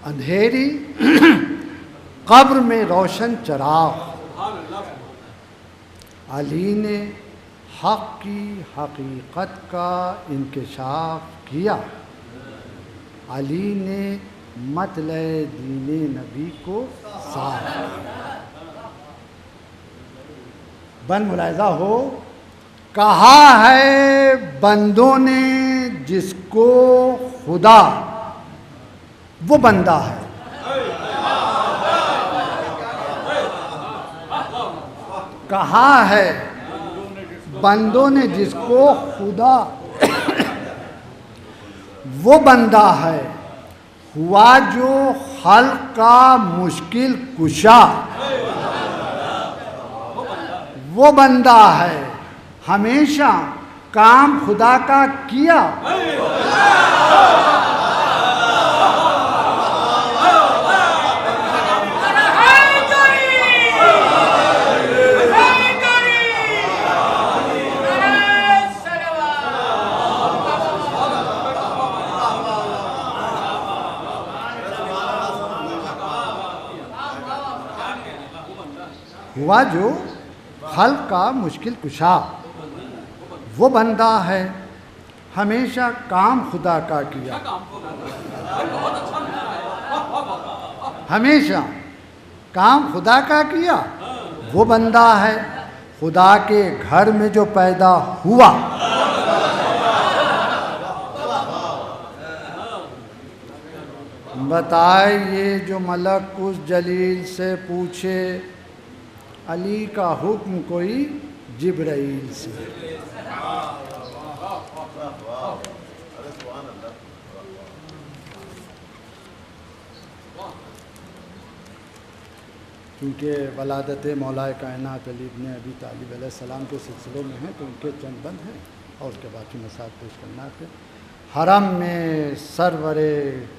اندھیری قبر میں روشن چراغ، علی نے حق کی حقیقت کا انکشاف کیا، علی نے مطلع دین نبی کو صاف کیا. بن ملاحظہ ہو، کہا ہے بندوں نے جس کو خدا وہ بندہ ہے. کہا ہے بندوں نے جس کو خدا وہ بندہ ہے، ہوا جو خلق کا مشکل کشا وہ بندہ ہے، ہمیشہ کام خدا کا کیا. ہوا جو خلق کا مشکل کشا وہ بندہ ہے، ہمیشہ کام خدا کا کیا. ہمیشہ کام خدا کا کیا وہ بندہ ہے، خدا کے گھر میں جو پیدا ہوا بتائیے جو ملک اس جلیل سے پوچھے، علی کا حکم کوئی جبرائیل سے. کیونکہ ولادت مولا کائنات علی ابن ابی طالب علیہ السلام کے سلسلوں میں ہیں تو ان کے چند بند ہیں اور اس کے بعد کی نصات پیش کرنا ہے. حرم میں سرور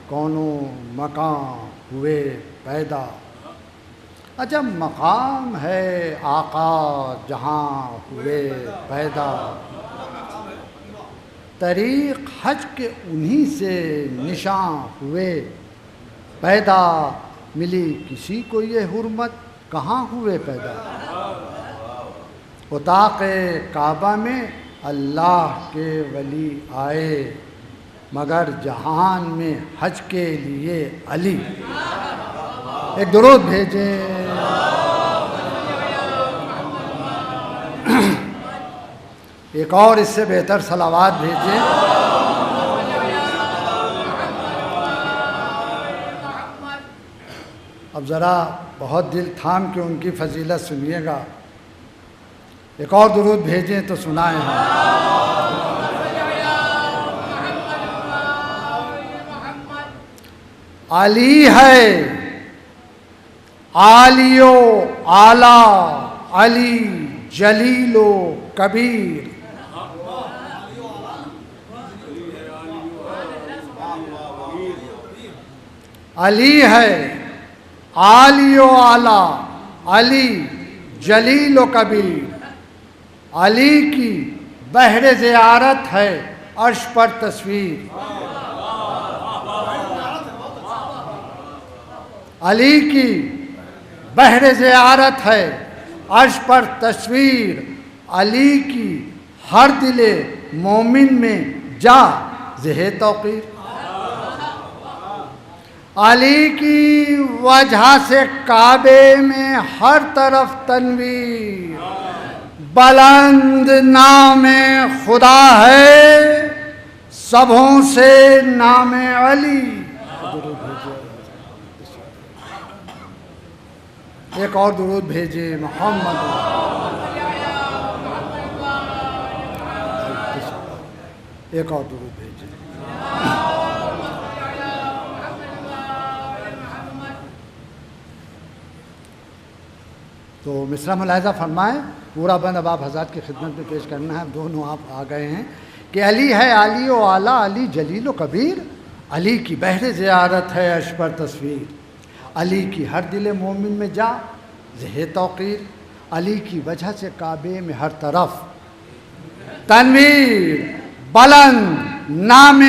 کونو مقام ہوئے پیدا، عجب مقام ہے آقا جہاں ہوئے پیدا، طریق حج کے انہی سے نشاں ہوئے پیدا، ملی کسی کو یہ حرمت کہاں ہوئے پیدا. اتاق کعبہ میں اللہ کے ولی آئے، مگر جہان میں حج کے لیے علی. ایک درود بھیجیں. ایک اور اس سے بہتر صلوات بھیجیں. اب ذرا بہت دل تھام کے ان کی فضیلت سنیے گا. ایک اور درود بھیجیں تو سنائیں ہم. علی ہے عالی و اعلیٰ، علی جلیل و کبیر. علی ہے عالی و اعلیٰ، علی جلیل و کبیر. علی کی بہر زیارت ہے عرش پر تصویر. علی کی بہر زیارت ہے عرش پر تصویر. علی کی ہر دل مومن میں جا زہ توقیر. علی کی وجہ سے کعبے میں ہر طرف تنویر. بلند نام خدا ہے سبھوں سے نام علی. ایک اور درود بھیجے محمد. ایک اور درود بھیجے. تو مصرع ملاحظہ فرمائیں، پورا بند اب آپ حضرات کی خدمت میں پیش کرنا ہے. دونوں آپ آ گئے ہیں کہ علی ہے عالی و اعلیٰ، علی جلیل و کبیر. علی کی بہر زیارت ہے عرش پر تصویر. علی کی ہر دل مومن میں جا زہ توقیر. علی کی وجہ سے کعبے میں ہر طرف تنویر. بلند نام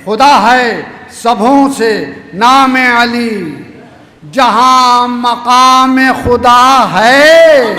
خدا ہے سبھوں سے نام علی. جہاں مقام خدا ہے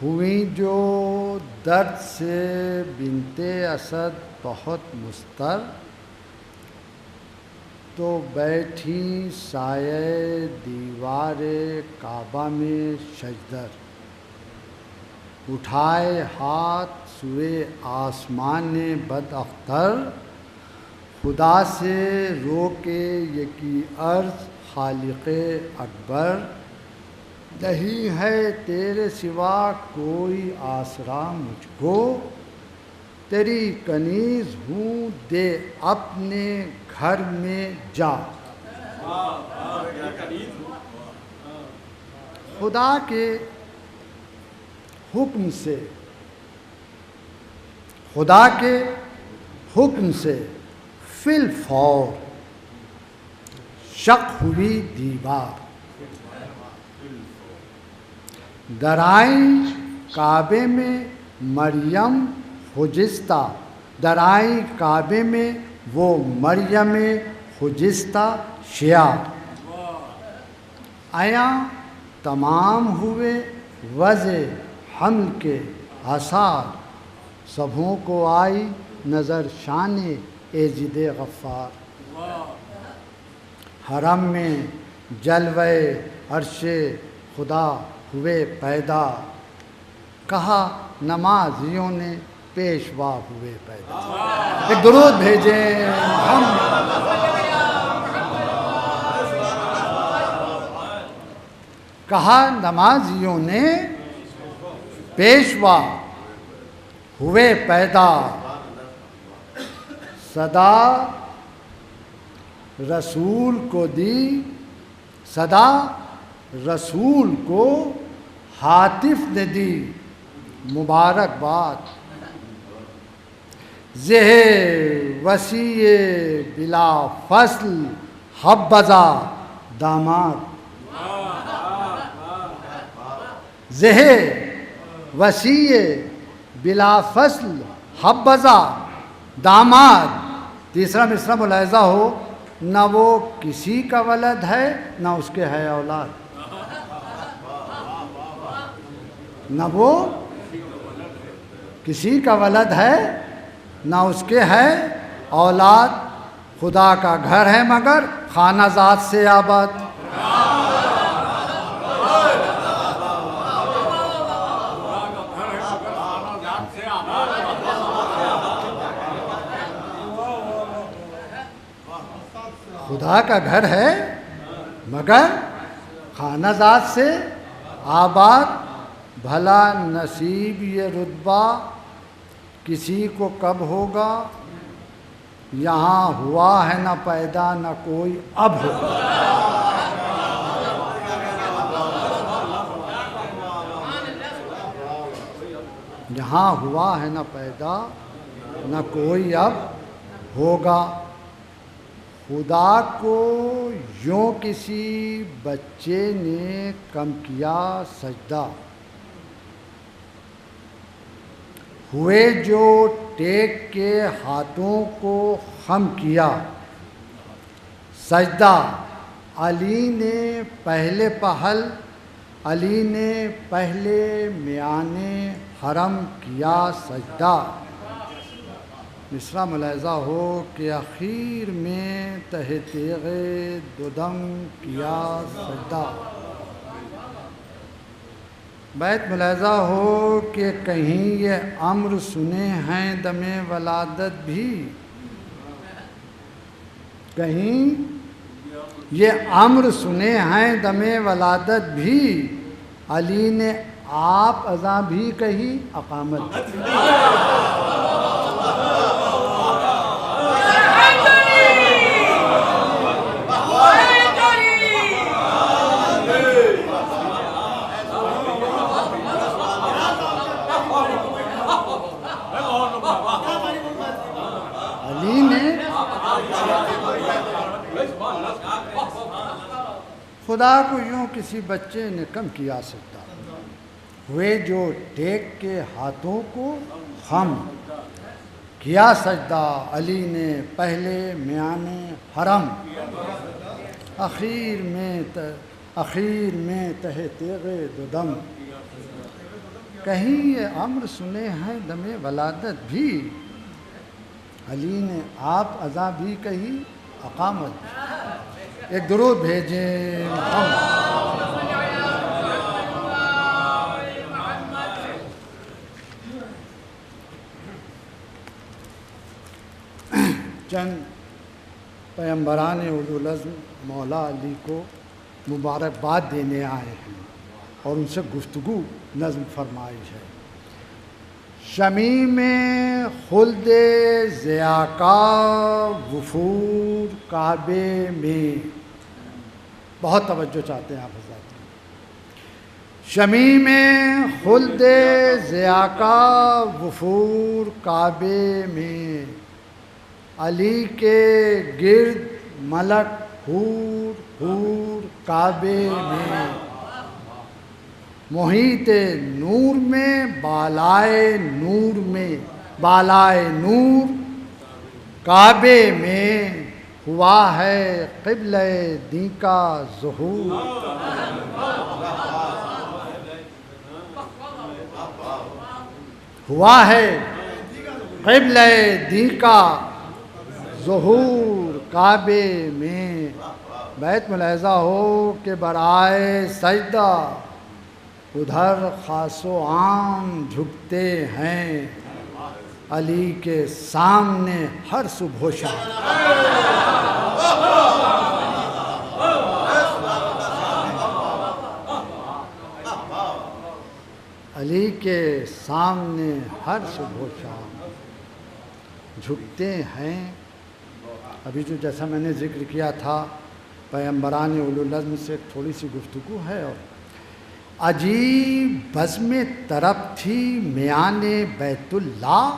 ہوئی جو درد سے بنت اسد بہت مضطر. تو بیٹھی سایہ دیوار کعبہ میں شجدر. اٹھائے ہاتھ سوئے آسمان بد اختر. خدا سے رو کے یکی عرض خالق اکبر. نہیں ہے تیرے سوا کوئی آسرا مجھ کو. تیری کنیز ہوں دے اپنے گھر میں جا. خدا کے حکم سے، خدا کے حکم سے فی الفور شق ہوئی دیوار. درائیں کعبے میں مریم خجستہ. درائیں کعبے میں وہ مریم خجستہ شیعہ. آیاں تمام ہوئے وضع حمل کے آثار. سبھوں کو آئی نظر شان ایجد غفار. حرم میں جلوہ عرش خدا ہوئے پیدا. کہا نمازیوں نے پیشوا ہوئے پیدا. ایک درود بھیجیں ہم. کہا نمازیوں نے پیشوا ہوئے پیدا. صدا رسول کو دی، صدا رسول کو ہاتف نے دی مبارکباد. زہ وسیع بلا فصل حبذا داماد. زہ وسیع بلا فصل حبذا داماد. تیسرا مصرع ملاحظہ ہو، نہ وہ کسی کا ولد ہے نہ اس کے ہے اولاد. نہ وہ کسی کا ولد ہے نہ اس کے ہے اولاد، خدا کا گھر ہے مگر خانہ ذات سے آباد۔ خدا کا گھر ہے مگر خانہ ذات سے آباد، بھلا نصیب یہ رتبہ کسی کو کب ہوگا، یہاں ہوا ہے نہ پیدا نہ کوئی اب ہوگا۔ یہاں ہوا ہے نہ پیدا نہ کوئی اب ہوگا۔ خدا کو یوں کسی بچے نے کم کیا سجدہ، ہوئے جو ٹیک کے ہاتھوں کو خم کیا سجدہ۔ علی نے پہلے پہل، علی نے پہلے میانے حرم کیا سجدہ۔ مصرع ملاحظہ ہو کہ اخیر میں تہ تیغ دو دم کیا سجدہ۔ بیت ملاحظہ ہو کہ کہیں یہ امر سنے ہیں دم ولادت بھی، کہیں یہ امر سنے ہیں دم ولادت بھی، علی نے آپ ازاں بھی کہی اقامت بھی۔ علی نے خدا کو یوں کسی بچے نے کم کیا سجدہ، ہوئے جو ٹیک کے ہاتھوں کو خم کیا سجدہ۔ علی نے پہلے میانے حرم، اخیر میں تہ تیغ دو دم، کہیں یہ امر سنے ہیں دم ولادت بھی، علی نے آپ ازاں بھی کہی اقامت بھی۔ ایک درود بھیجیں چند پیمبران اولوالعزم مولا علی کو مبارکباد دینے آئے ہیں اور ان سے گفتگو نظم فرمائی ہے۔ شمیم خلد ضیاء کا وفور کعبے میں، بہت توجہ چاہتے ہیں آپ حضرات۔ شمیم خلد ضیاء کا وفور کعبے میں، علی کے گرد ملک حور حور کعبے میں، محیط نور میں بالائے نور میں، بالائے نور کعبے میں، ہوا ہے قبلہ دین کا ظہور۔ ہوا ہے قبلہ دین کا ظہور کعبے میں۔ بیت ملاحظہ ہو کہ برائے سجدہ ادھر خاص و عام جھکتے ہیں، علی کے سامنے ہر صبح و شام۔ علی کے سامنے ہر صبح و شام جھکتے ہیں۔ ابھی جو جیسا میں نے ذکر کیا تھا پیمبران اولوالعزم سے تھوڑی سی گفتگو ہے، اور عجیب بزم طرب تھی میان بیت اللہ،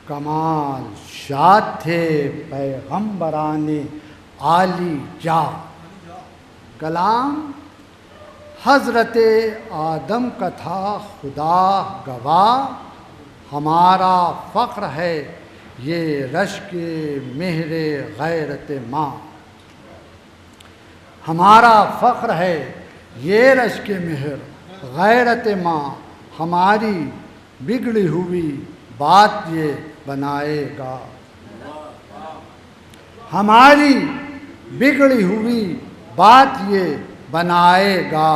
کمال شاد تھے پیغمبران عالی جا، کلام حضرت آدم کا تھا خدا گواہ، ہمارا فخر ہے یہ رشک مہر غیرت ماں، ہمارا فخر ہے یہ رشک مہر غیرت ماں ہماری بگڑی ہوئی بات یہ بنائے گا، ہماری بگڑی ہوئی بات یہ بنائے گا،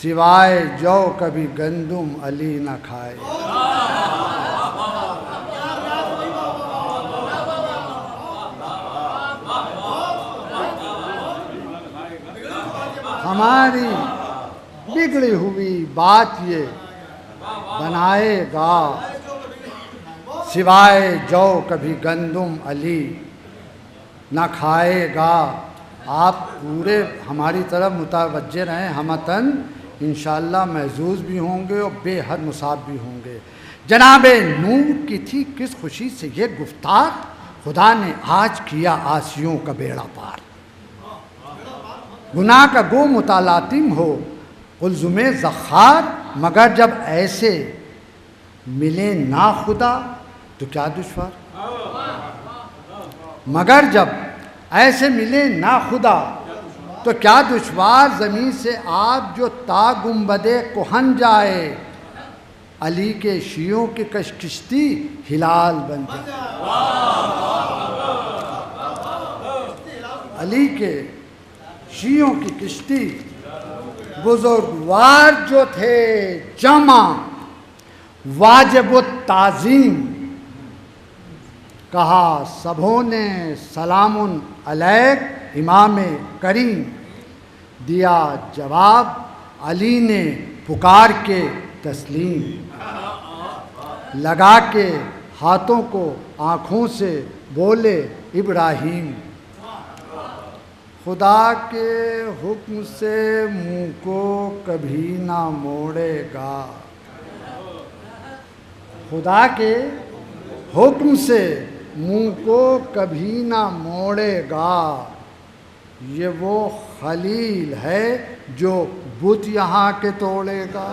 سوائے جو کبھی گندم علی نہ کھائے۔ ہماری بگڑی ہوئی بات یہ بنائے گا، سوائے جو کبھی گندم علی نہ کھائے گا۔ آپ پورے ہماری طرف متوجہ رہیں، ہمتن انشاءاللہ محظوظ بھی ہوں گے اور بے حد مصاب بھی ہوں گے۔ جناب نور کی تھی کس خوشی سے یہ گفتار، خدا نے آج کیا عاصیوں کا بیڑا پار۔ گناہ کا گو متلاطم ہو قلزم زخار، مگر جب ایسے ملے نا خدا تو کیا دشوار، مگر جب ایسے ملے نا خدا تو کیا دشوار، زمین سے آپ جو تا گنبد کہن جائے، علی کے شیعوں کی کشتی ہلال بن جائے۔ علی کے شیعوں کی کشتی بزرگوار جو تھے جمع واجب التعظیم، کہا سبھوں نے سلام علیک امام کریم، دیا جواب علی نے پکار کے تسلیم، لگا کے ہاتھوں کو آنکھوں سے بولے ابراہیم، خدا کے حکم سے منہ کو کبھی نہ موڑے گا، خدا کے حکم سے منہ کو کبھی نہ موڑے گا، یہ وہ خلیل ہے جو بت یہاں کے توڑے گا۔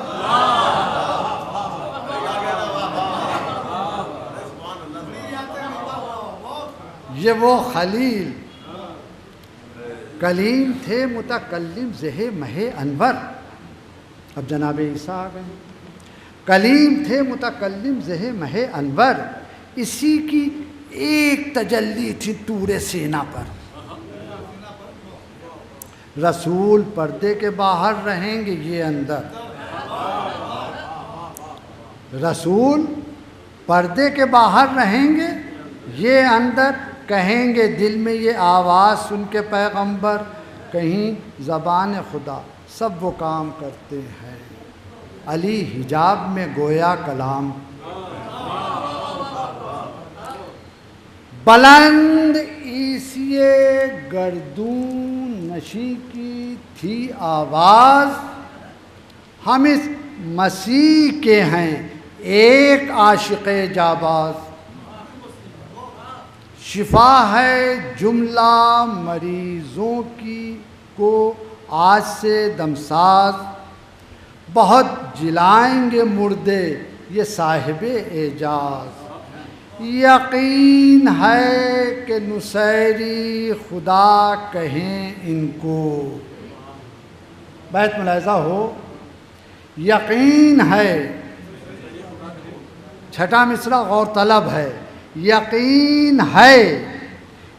یہ وہ خلیل کلیم تھے متکلم زہ مہ انور، اب جناب عیسیٰ آ گئے، کلیم تھے متکلم زہ مہ انور، اسی کی ایک تجلی تھی طور سینا پر، رسول پردے کے باہر رہیں گے یہ اندر، رسول پردے کے باہر رہیں گے یہ اندر، کہیں گے دل میں یہ آواز سن کے پیغمبر، کہیں زبان خدا سب وہ کام کرتے ہیں، علی حجاب میں گویا کلام، بلند عیسیِ گردون نشی کی تھی آواز، ہم اس مسیح کے ہیں ایک عاشق جاباز، شفا ہے جملہ مریضوں کی کو آج سے دمساز، بہت جلائیں گے مردے یہ صاحب اعجاز، یقین ہے کہ نصیری خدا کہیں ان کو، بیت ملاحظہ ہو، یقین ہے، چھٹا مصرع غور طلب ہے، یقین ہے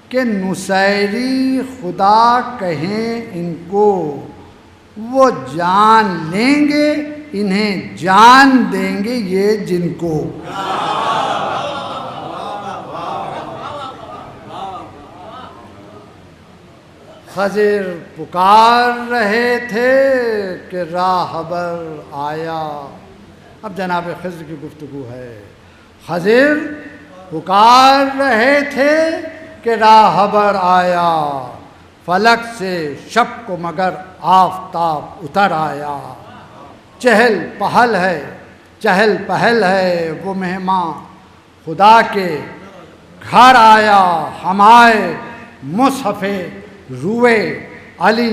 کہ نصیری خدا کہیں ان کو، وہ جان لیں گے انہیں جان دیں گے یہ جن کو، خضر پکار رہے تھے کہ راہبر آیا، اب جناب خضر کی گفتگو ہے، خضر پکار رہے تھے کہ راہبر آیا، فلک سے شب کو مگر آفتاب اتر آیا، چہل پہل ہے وہ مہمان خدا کے گھر آیا، ہمارے مصحف روئے علی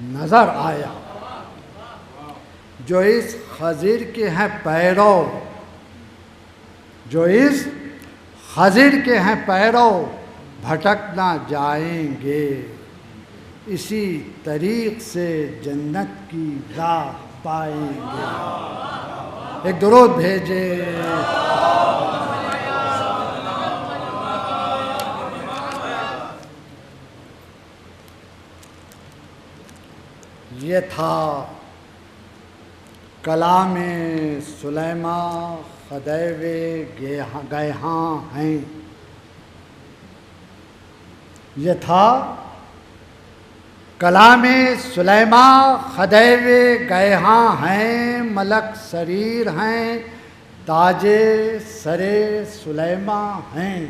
نظر آیا، جو اس خضر کے ہیں پیرو، جو اس خضر کے ہیں پیرو بھٹک نہ جائیں گے، اسی طریق سے جنت کی راہ پائیں گے. ایک درود بھیجے. یہ تھا کلام سلیمان خدیوے گیہاں ہیں. یہ تھا کلام سلیمان خدیوے گیہاں ہیں. ملک سریر ہیں تاج سر سلیمان ہیں.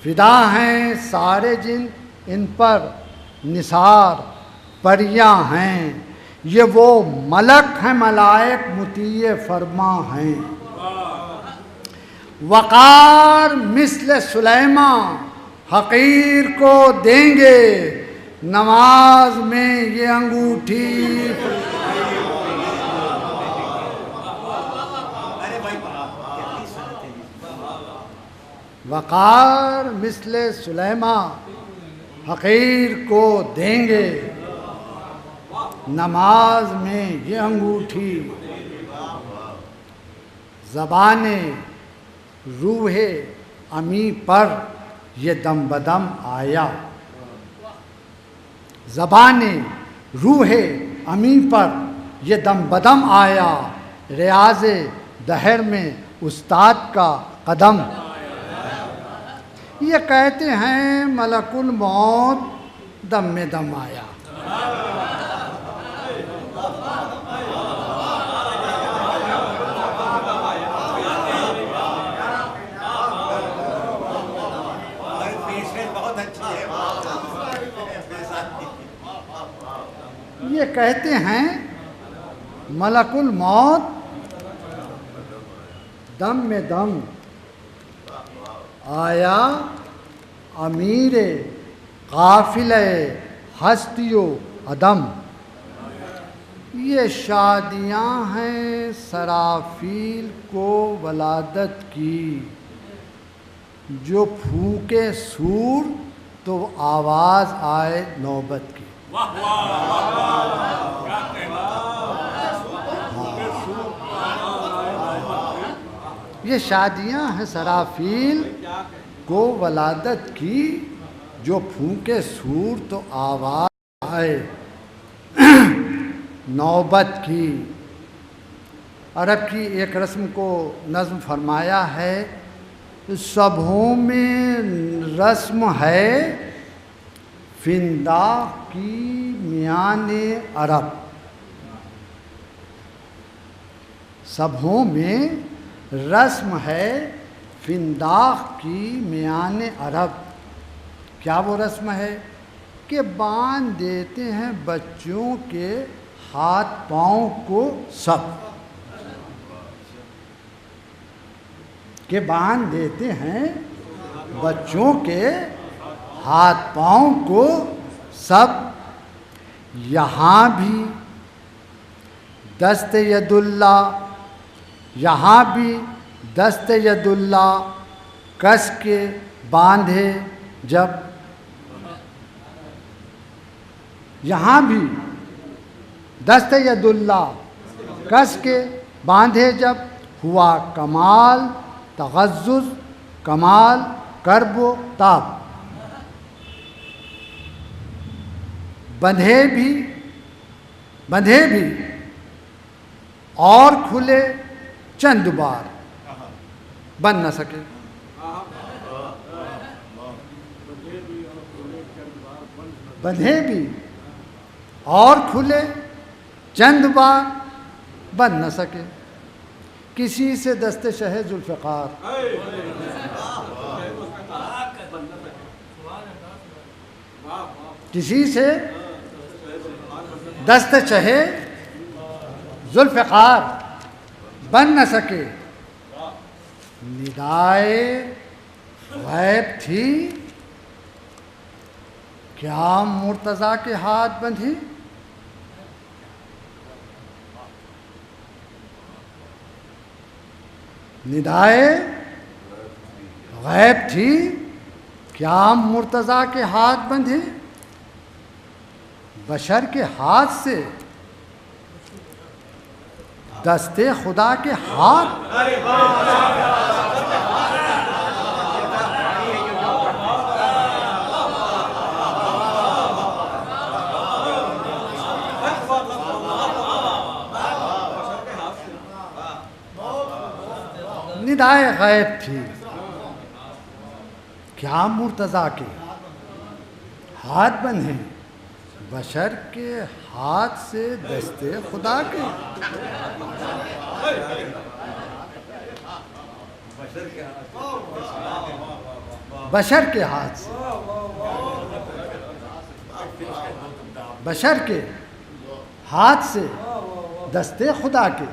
فدا ہیں سارے جن ان پر نثار پریاں ہیں. یہ وہ ملک ہیں ملائک مطیع فرما ہیں. وقار مثل سلیمان حقیر کو دیں گے نماز میں یہ انگوٹھی. وقار مثل سلیمان حقیر کو دیں گے نماز میں یہ انگوٹھی. زبان روح امی پر یہ دم بدم آیا. زبان روح امی پر یہ دم بدم آیا. ریاض دہر میں استاد کا قدم. یہ کہتے ہیں ملک الموت دم میں دم آیا. یہ کہتے ہیں ملک الموت دم میں دم آیا. امیر قافلہ ہستی و عدم. یہ شادیاں ہیں سرافیل کو ولادت کی. جو پھونکے سور تو آواز آئے نوبت کی. یہ شادیاں ہیں سرافیل کو ولادت کی. جو پھونکے سور تو آواز آئے نوبت کی. عرب کی ایک رسم کو نظم فرمایا ہے. سبھوں میں رسم ہے فنداق کی میان عرب. سبھوں میں رسم ہے فنداق کی میان عرب. کیا وہ رسم ہے کہ باندھ دیتے ہیں بچوں کے ہاتھ پاؤں کو سب. کہ باندھ دیتے ہیں بچوں کے ہاتھ پاؤں کو سب. یہاں بھی دست ید اللہ. یہاں بھی دست ید اللہ کس کے باندھے جب. یہاں بھی دست ید اللہ کس کے باندھے جب. ہوا کمال تغزز کمال کرب و تاب. بندھے بھی اور کھلے چند بار بن نہ سکے. بندھے بھی اور کھلے چند بار بن نہ سکے. کسی سے دست شہ ذوالفقار. کسی سے دست شہ ذوالفقار بن نہ سکے. ندائے غیب تھی کیا مرتضیٰ کے ہاتھ بندھی. ندائے غیب تھی کیا مرتضیٰ کے ہاتھ بندھے. بشر کے ہاتھ سے دستے خدا کے ہاتھ. ندائے غیب تھی. کیا مرتضیٰ کے ہاتھ بندھے بشر کے ہاتھ سے دستے خدا کے. بشر کے ہاتھ سے، بشر کے ہاتھ سے دستے خدا کے.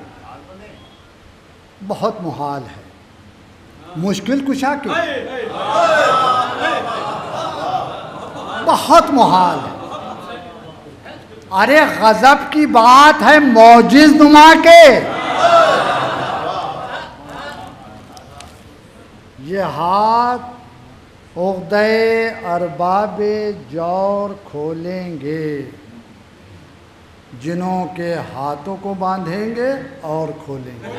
بہت محال ہے، مشکل کشا کے بہت محال ہے. ارے غضب کی بات ہے معجز نما کے. یہ ہاتھ عقدے ارباب جور کھولیں گے، جنوں کے ہاتھوں کو باندھیں گے اور کھولیں گے.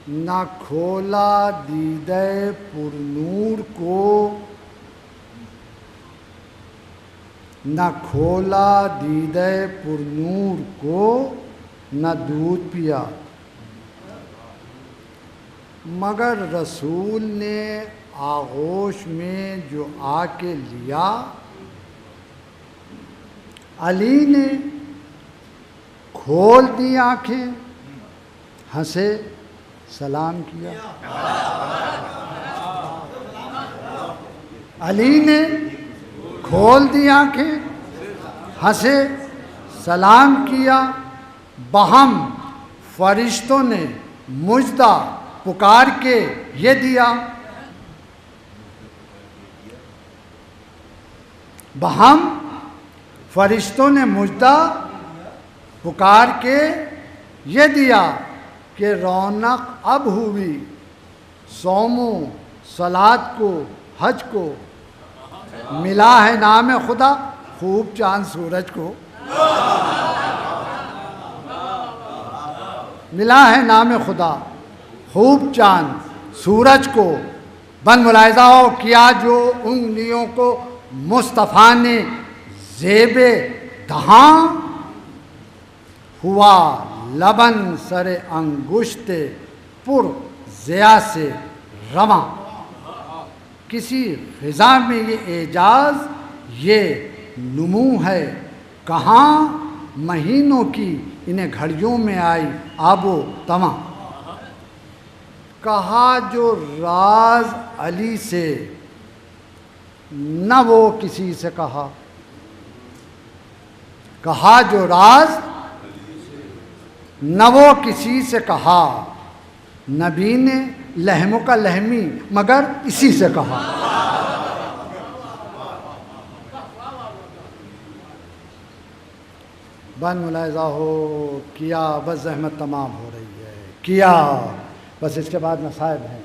نہ کھولا دیدہ پر نور کو، نہ کھولا دیدہ پر نور کو، نہ دودھ پیا، مگر رسول نے آغوش میں جو آ کے لیا. علی نے کھول دی آنکھیں، ہنسے سلام کیا. علی نے کھول دی آنکھیں، ہنسے سلام کیا. بہم فرشتوں نے مجدہ پکار کے یہ دیا. بہم فرشتوں نے مجدہ پکار کے یہ دیا کہ رونق اب ہوئی صوم و صلات کو، حج کو. ملا ہے نام خدا خوب چاند سورج کو. ملا ہے نام خدا خوب چاند سورج کو. بن ملاحظہ ہو کیا جو انگلیوں کو مصطفیٰ نے زیب دہاں، ہوا لبن سر انگشت پر ضیا سے رواں. کسی غذا میں یہ اعجاز، یہ نمو ہے کہاں، مہینوں کی انہیں گھڑیوں میں آئی آب و تواں. کہا جو راز علی سے نہ وہ کسی سے کہا. کہا جو راز نہ وہ کسی سے کہا، نبی نے لہم کا لہمی مگر اسی سے کہا. بن ملاحظہ ہو کیا بس زحمت تمام ہو رہی ہے. کیا بس اس کے بعد مصائب ہیں.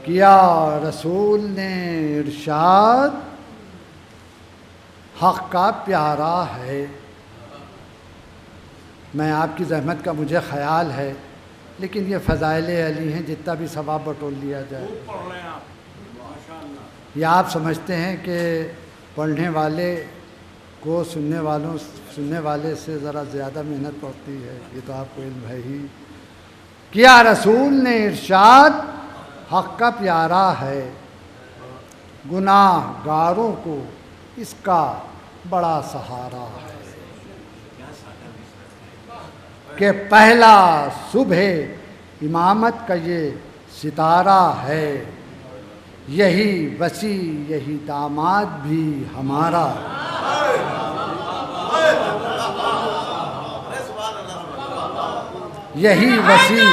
کیا رسول نے ارشاد حق کا پیارا ہے. میں آپ کی زحمت کا مجھے خیال ہے، لیکن یہ فضائل علی ہیں، جتنا بھی ثواب بٹول لیا جائے. یہ آپ سمجھتے ہیں کہ پڑھنے والے کو سننے والے سے ذرا زیادہ محنت پڑتی ہے. یہ تو آپ کو علم ہے ہی. کیا رسول نے ارشاد حق کا پیارا ہے، گناہ گاروں کو اس کا بڑا سہارا ہے. کہ پہلا صبح امامت کا یہ ستارہ ہے، یہی وسیع یہی داماد بھی ہمارا. یہی وسیع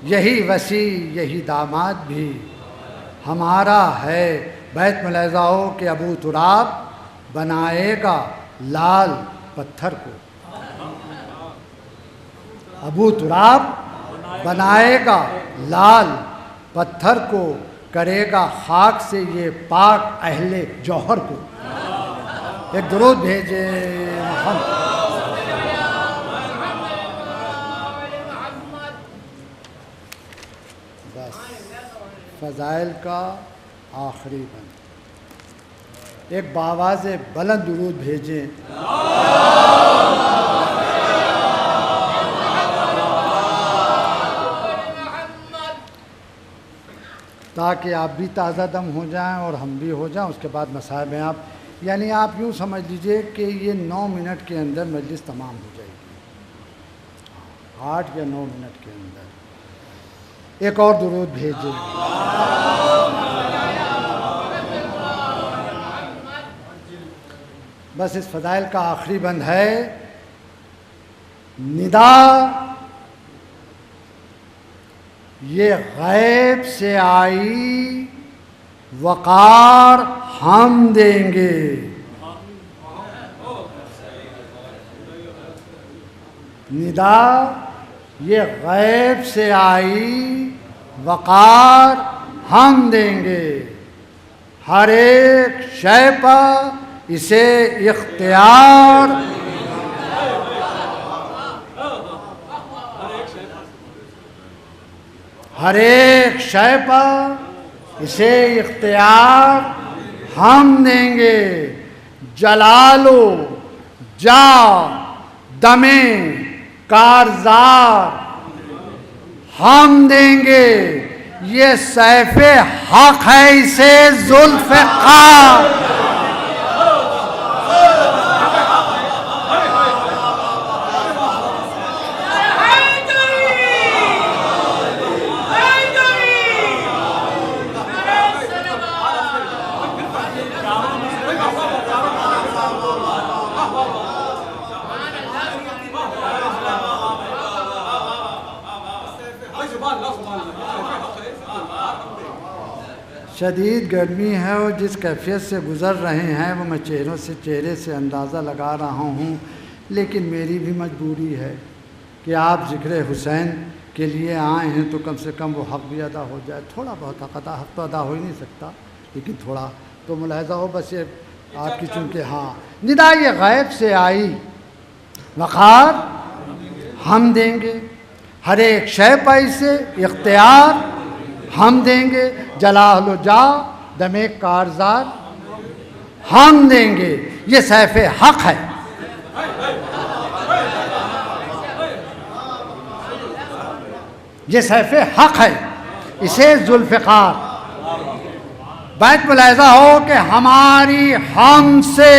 یہی وسیع یہی داماد بھی ہمارا ہے. بیت ملاحظہ ہو کہ ابو تراب بنائے گا لال پتھر کو، ابو تراب بنائے گا لال پتھر کو، کرے گا خاک سے یہ پاک اہل جوہر کو۔ ایک درود بھیجے محمد۔ بس فضائل کا آخری بند، ایک باواز بلند درود بھیجیں۔ تاکہ آپ بھی تازہ دم ہو جائیں اور ہم بھی ہو جائیں، اس کے بعد مصاحب ہیں آپ، یعنی آپ یوں سمجھ لیجئے کہ یہ 9 منٹ کے اندر مجلس تمام ہو جائے گی، 8 یا 9 منٹ کے اندر۔ ایک اور درود بھیجیں۔ بس اس فضائل کا آخری بند ہے، ندا یہ غیب سے آئی وقار ہم دیں گے، ندا یہ غیب سے آئی وقار ہم دیں گے، ہر ایک شے پر اسے اختیار، ہر ایک شے پر اسے اختیار ہم دیں گے، جلال و جا دم کارزار ہم دیں گے، یہ سیف حق ہے اسے ذوالفقار، شدید گرمی ہے اور جس کیفیت سے گزر رہے ہیں وہ میں چہرے سے اندازہ لگا رہا ہوں، لیکن میری بھی مجبوری ہے کہ آپ ذکر حسین کے لیے آئے ہیں تو کم سے کم وہ حق بھی ادا ہو جائے، تھوڑا بہت حق تو ادا ہو ہی نہیں سکتا، لیکن تھوڑا تو ملاحظہ ہو، بس یہ آپ کی چونکہ ہاں ندا یہ غیب سے آئی وقار ہم دیں گے، ہر ایک شے پر اسے اختیار ہم دیں گے، جلال و جا دم کارزار ہم دیں گے، یہ سیف حق ہے، یہ سیف حق ہے اسے ذوالفقار۔ بیت ملاحظہ ہو کہ ہماری ہم سے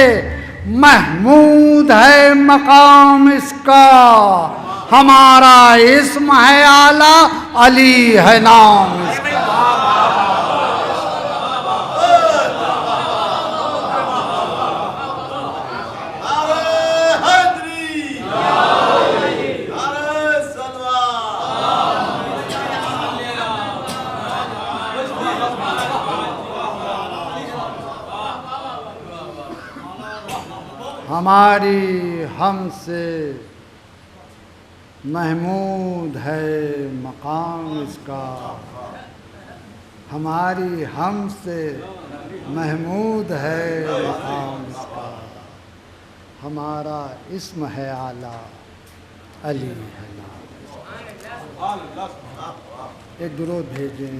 محمود ہے مقام اس کا، ہمارا اسم ہے اعلیٰ علی ہے نام اس کا۔ ہماری ہم سے محمود ہے مقام اس کا، ہماری ہم سے محمود ہے مقام اس کا، ہمارا اسم ہے اعلیٰ علی ہے نام اس کا۔ ایک درود بھیجیں۔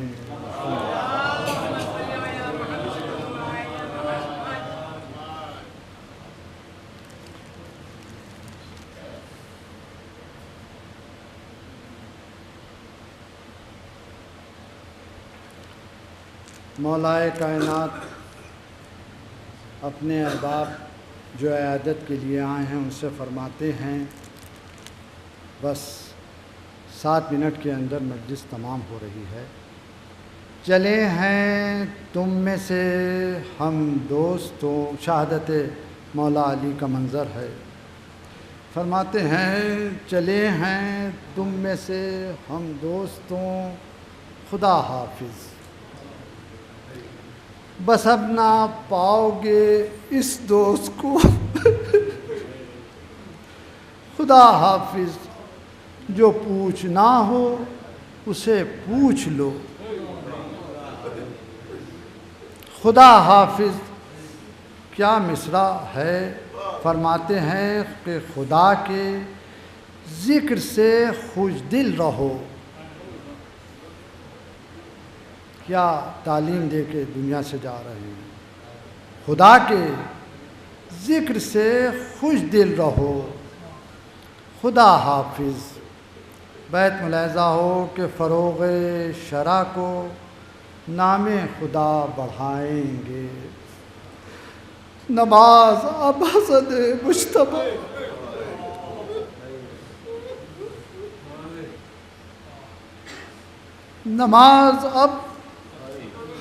مولائے کائنات اپنے احباب جو عیادت کے لیے آئے ہیں ان سے فرماتے ہیں بس 7 منٹ کے اندر مجلس تمام ہو رہی ہے، چلے ہیں تم میں سے ہم دوستوں، شہادت مولا علی کا منظر ہے، فرماتے ہیں چلے ہیں تم میں سے ہم دوستوں، خدا حافظ، بس اب نہ پاؤ گے اس دوست کو خدا حافظ جو پوچھنا ہو اسے پوچھ لو خدا حافظ کیا مصرع ہے فرماتے ہیں کہ خدا کے ذکر سے خوش دل رہو کیا تعلیم دے کے دنیا سے جا رہے ہیں خدا کے ذکر سے خوش دل رہو خدا حافظ بیت ملاحظہ ہو کہ فروغ شرع کو نام خدا بڑھائیں گے نماز اب حسد مجتبی نماز اب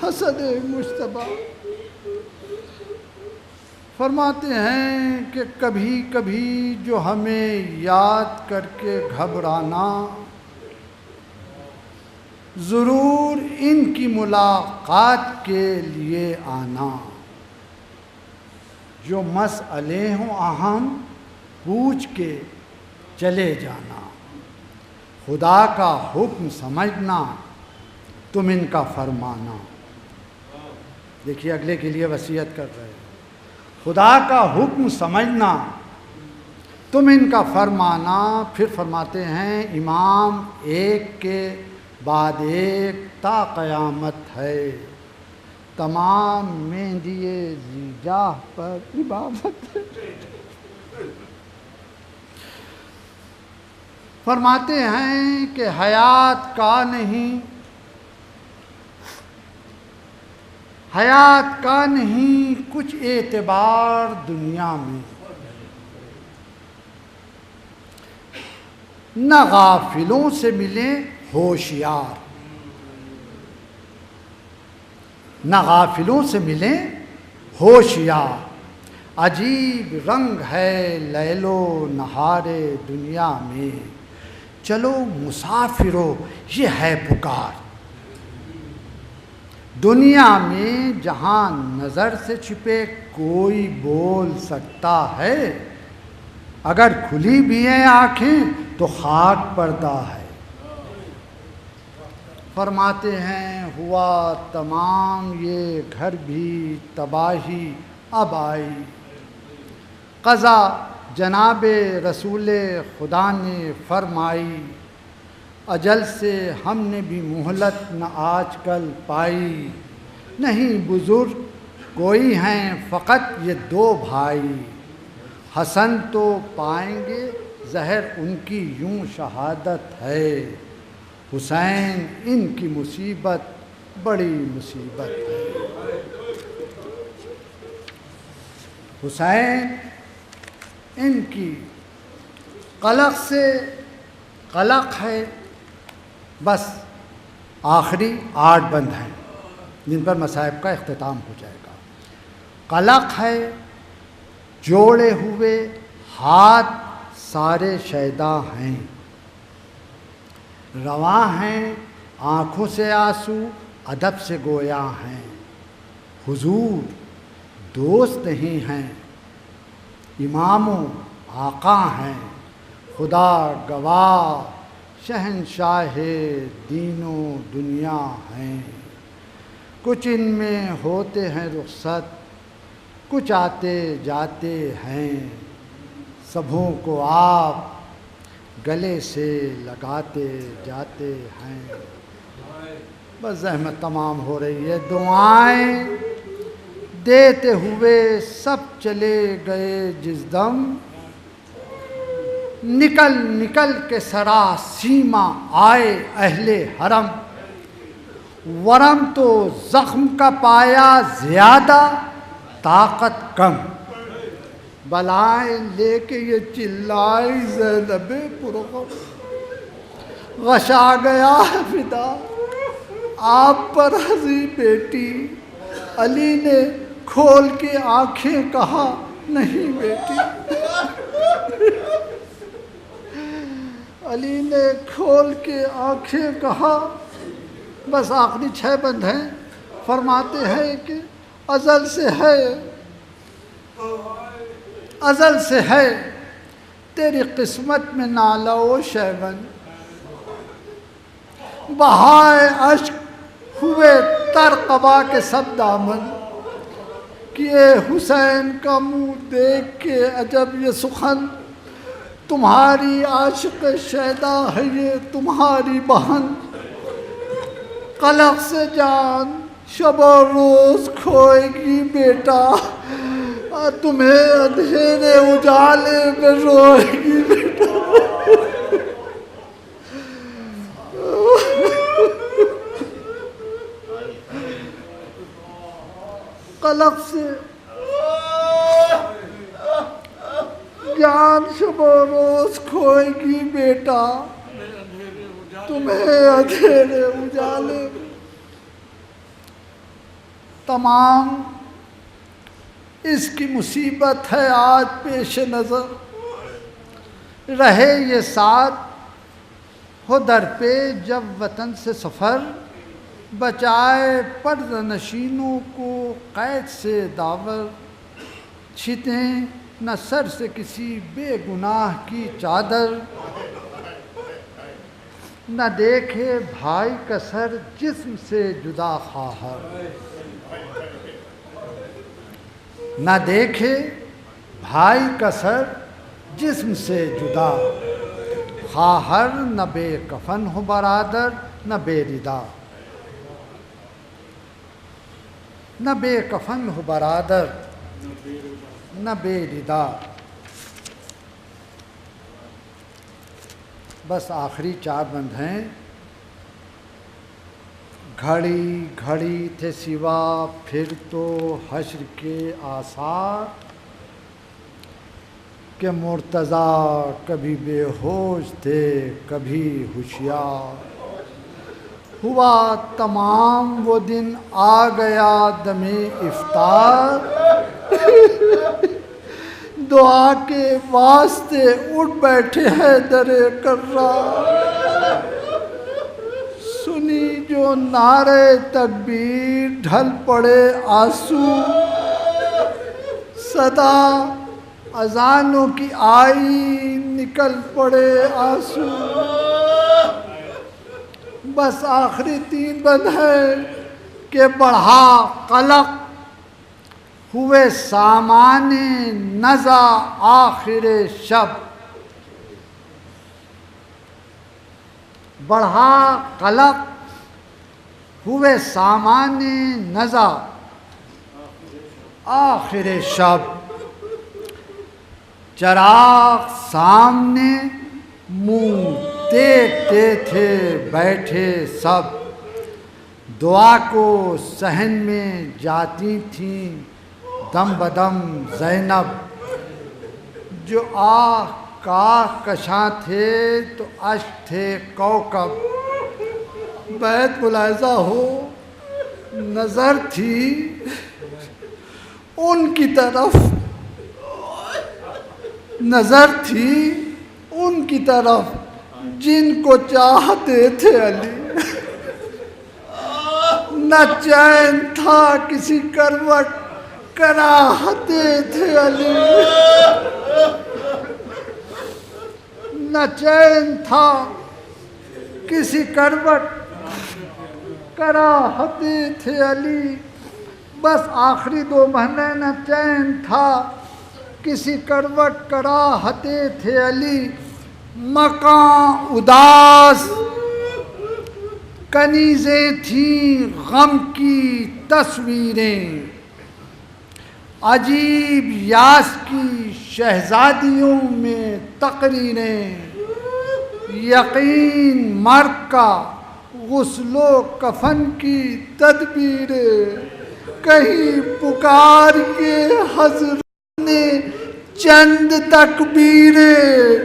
حسد مجتبی فرماتے ہیں کہ کبھی کبھی جو ہمیں یاد کر کے گھبرانا ضرور ان کی ملاقات کے لیے آنا جو مسئلے ہوں اہم پوچھ کے چلے جانا خدا کا حکم سمجھنا تم ان کا فرمانا دیکھیے اگلے کے لیے وصیت کر رہے ہیں خدا کا حکم سمجھنا تم ان کا فرمانا پھر فرماتے ہیں امام ایک کے بعد ایک تا قیامت ہے تمام مہندی زیجاہ پر عبادت ہے فرماتے ہیں کہ حیات کا نہیں کچھ اعتبار دنیا میں نہ غافلوں سے ملے ہوشیار نہ غافلوں سے ملے ہوشیار عجیب رنگ ہے لیل و نہار دنیا میں چلو مسافرو یہ ہے پکار دنیا میں جہاں نظر سے چھپے کوئی بول سکتا ہے اگر کھلی بھی ہیں آنکھیں تو خاک پردہ ہے فرماتے ہیں ہوا تمام یہ گھر بھی تباہی اب آئی قضا جناب رسول خدا نے فرمائی اجل سے ہم نے بھی مہلت نہ آج کل پائی نہیں بزرگ کوئی ہیں فقط یہ دو بھائی حسن تو پائیں گے زہر ان کی یوں شہادت ہے حسین ان کی مصیبت بڑی مصیبت ہے حسین ان کی قلق سے قلق ہے بس آخری 8 بند ہیں جن پر مصائب کا اختتام ہو جائے گا قلق ہے جوڑے ہوئے ہاتھ سارے شیدا ہیں رواں ہیں آنکھوں سے آنسو ادب سے گویا ہیں حضور دوست نہیں ہیں امام و آقا ہیں خدا گواہ شہنشاہ دین و دنیا ہیں کچھ ان میں ہوتے ہیں رخصت کچھ آتے جاتے ہیں سبھوں کو آپ گلے سے لگاتے جاتے ہیں بس زحمت تمام ہو رہی ہے دعائیں دیتے ہوئے سب چلے گئے جس دم نکل نکل کے سرا سیما آئے اہل حرم ورم تو زخم کا پایا زیادہ طاقت کم بلائیں لے کے یہ چلائی زینب پرغم غشا گیا فدا آپ پر ہنسی بیٹی علی نے کھول کے آنکھیں کہا نہیں بیٹی علی نے کھول کے آنکھیں کہا بس آخری 6 بند ہیں فرماتے ہیں کہ ازل سے ہے تیری قسمت میں نالہ و شیون، بہائے اشک ہوئے تر قبا کے سب دامن، کیے حسین کا منہ دیکھ کے عجب یہ سخن، تمہاری عاشق شیدا ہے یہ تمہاری بہن، قلق سے جان شب و روز کھوئے گی بیٹا، تمہیں اندھیرے اجالے میں روئے گی بیٹا۔ قلق سے جان شب و روز کھوئے گی بیٹا، تمہیں اندھیرے اجالے میں۔ تمام اس کی مصیبت ہے آج پیش نظر، رہے یہ ساتھ ہو در پہ جب وطن سے سفر، بچائے پرده نشینوں کو قید سے داور، چھتیں نہ سر سے کسی بے گناہ کی چادر، نہ دیکھے بھائی کا سر جسم سے جدا خواہر، نہ دیکھے بھائی کا سر جسم سے جدا خواہر، نہ بے کفن ہو برادر نہ بے ردا، نہ بے کفن ہو برادر نہ بے ردا۔ بس آخری 4 بند ہیں۔ گھڑی گھڑی تھے سوا پھر تو حشر کے آثار، کہ مرتضیٰ کبھی بے ہوش تھے کبھی ہوشیار، ہوا تمام وہ دن آ گیا دم افطار، دعا کے واسطے اٹھ بیٹھے ہیں در کرار، سنی جو نعرے تکبیر ڈھل پڑے آنسو، صدا اذانوں کی آئی نکل پڑے آنسو۔ بس آخری 3 بند ہے کہ بڑھا قلق ہوئے سامان نزع آخر شب، بڑھا قلق ہوئے سامان نزع آخر شب، چراغ سامنے منہ دیکھتے تھے بیٹھے سب، دعا کو صحن میں جاتی تھیں دم بدم زینب، جو آہ کاہ کشاں تھے تو اشک تھے کوکب، بیت ملاحظہ ہو نظر تھی ان کی طرف، نظر تھی ان کی طرف جن کو چاہتے تھے علی، نہ چین تھا کسی کروٹ کراہتے تھے علی، نہ چین تھا کسی کروٹ کراہتے تھے علی۔ بس آخری 2 مہینے نہ چین تھا کسی کروٹ کراہتے تھے علی، مکان اداس کنیزیں تھیں غم کی تصویریں، عجیب یاس کی شہزادیوں میں تقریریں، یقین مرگ کا غسل و کفن کی تدبیریں، کہیں پکار کے حضرت نے چند تکبیریں،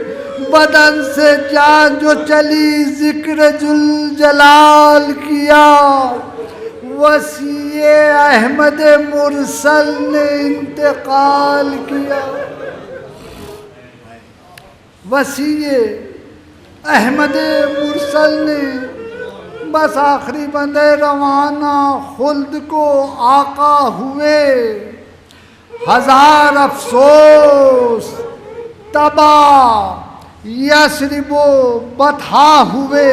بدن سے جان جو چلی ذکر ذوالجلال کیا، وسیع احمد مرسل نے انتقال کیا، وسیع احمد مرسل نے بس آخری بندے روانہ خلد کو آقا ہوئے، ہزار افسوس تباہ یثرب و بطحا ہوئے،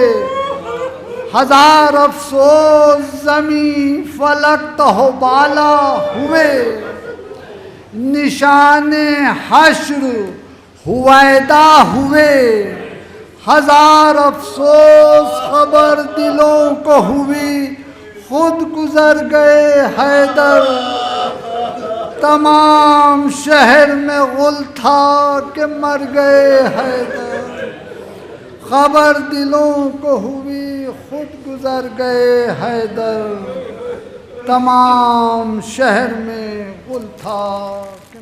ہزار افسوس زمین فلک تہو بالا ہوئے، نشان حشر ہویدا ہوئے، ہزار افسوس خبر دلوں کو ہوئی، خود گزر گئے حیدر، تمام شہر میں غل تھا کہ مر گئے حیدر، خبر دلوں کو ہوئی خود گزر گئے حیدر، تمام شہر میں غل تھا کہ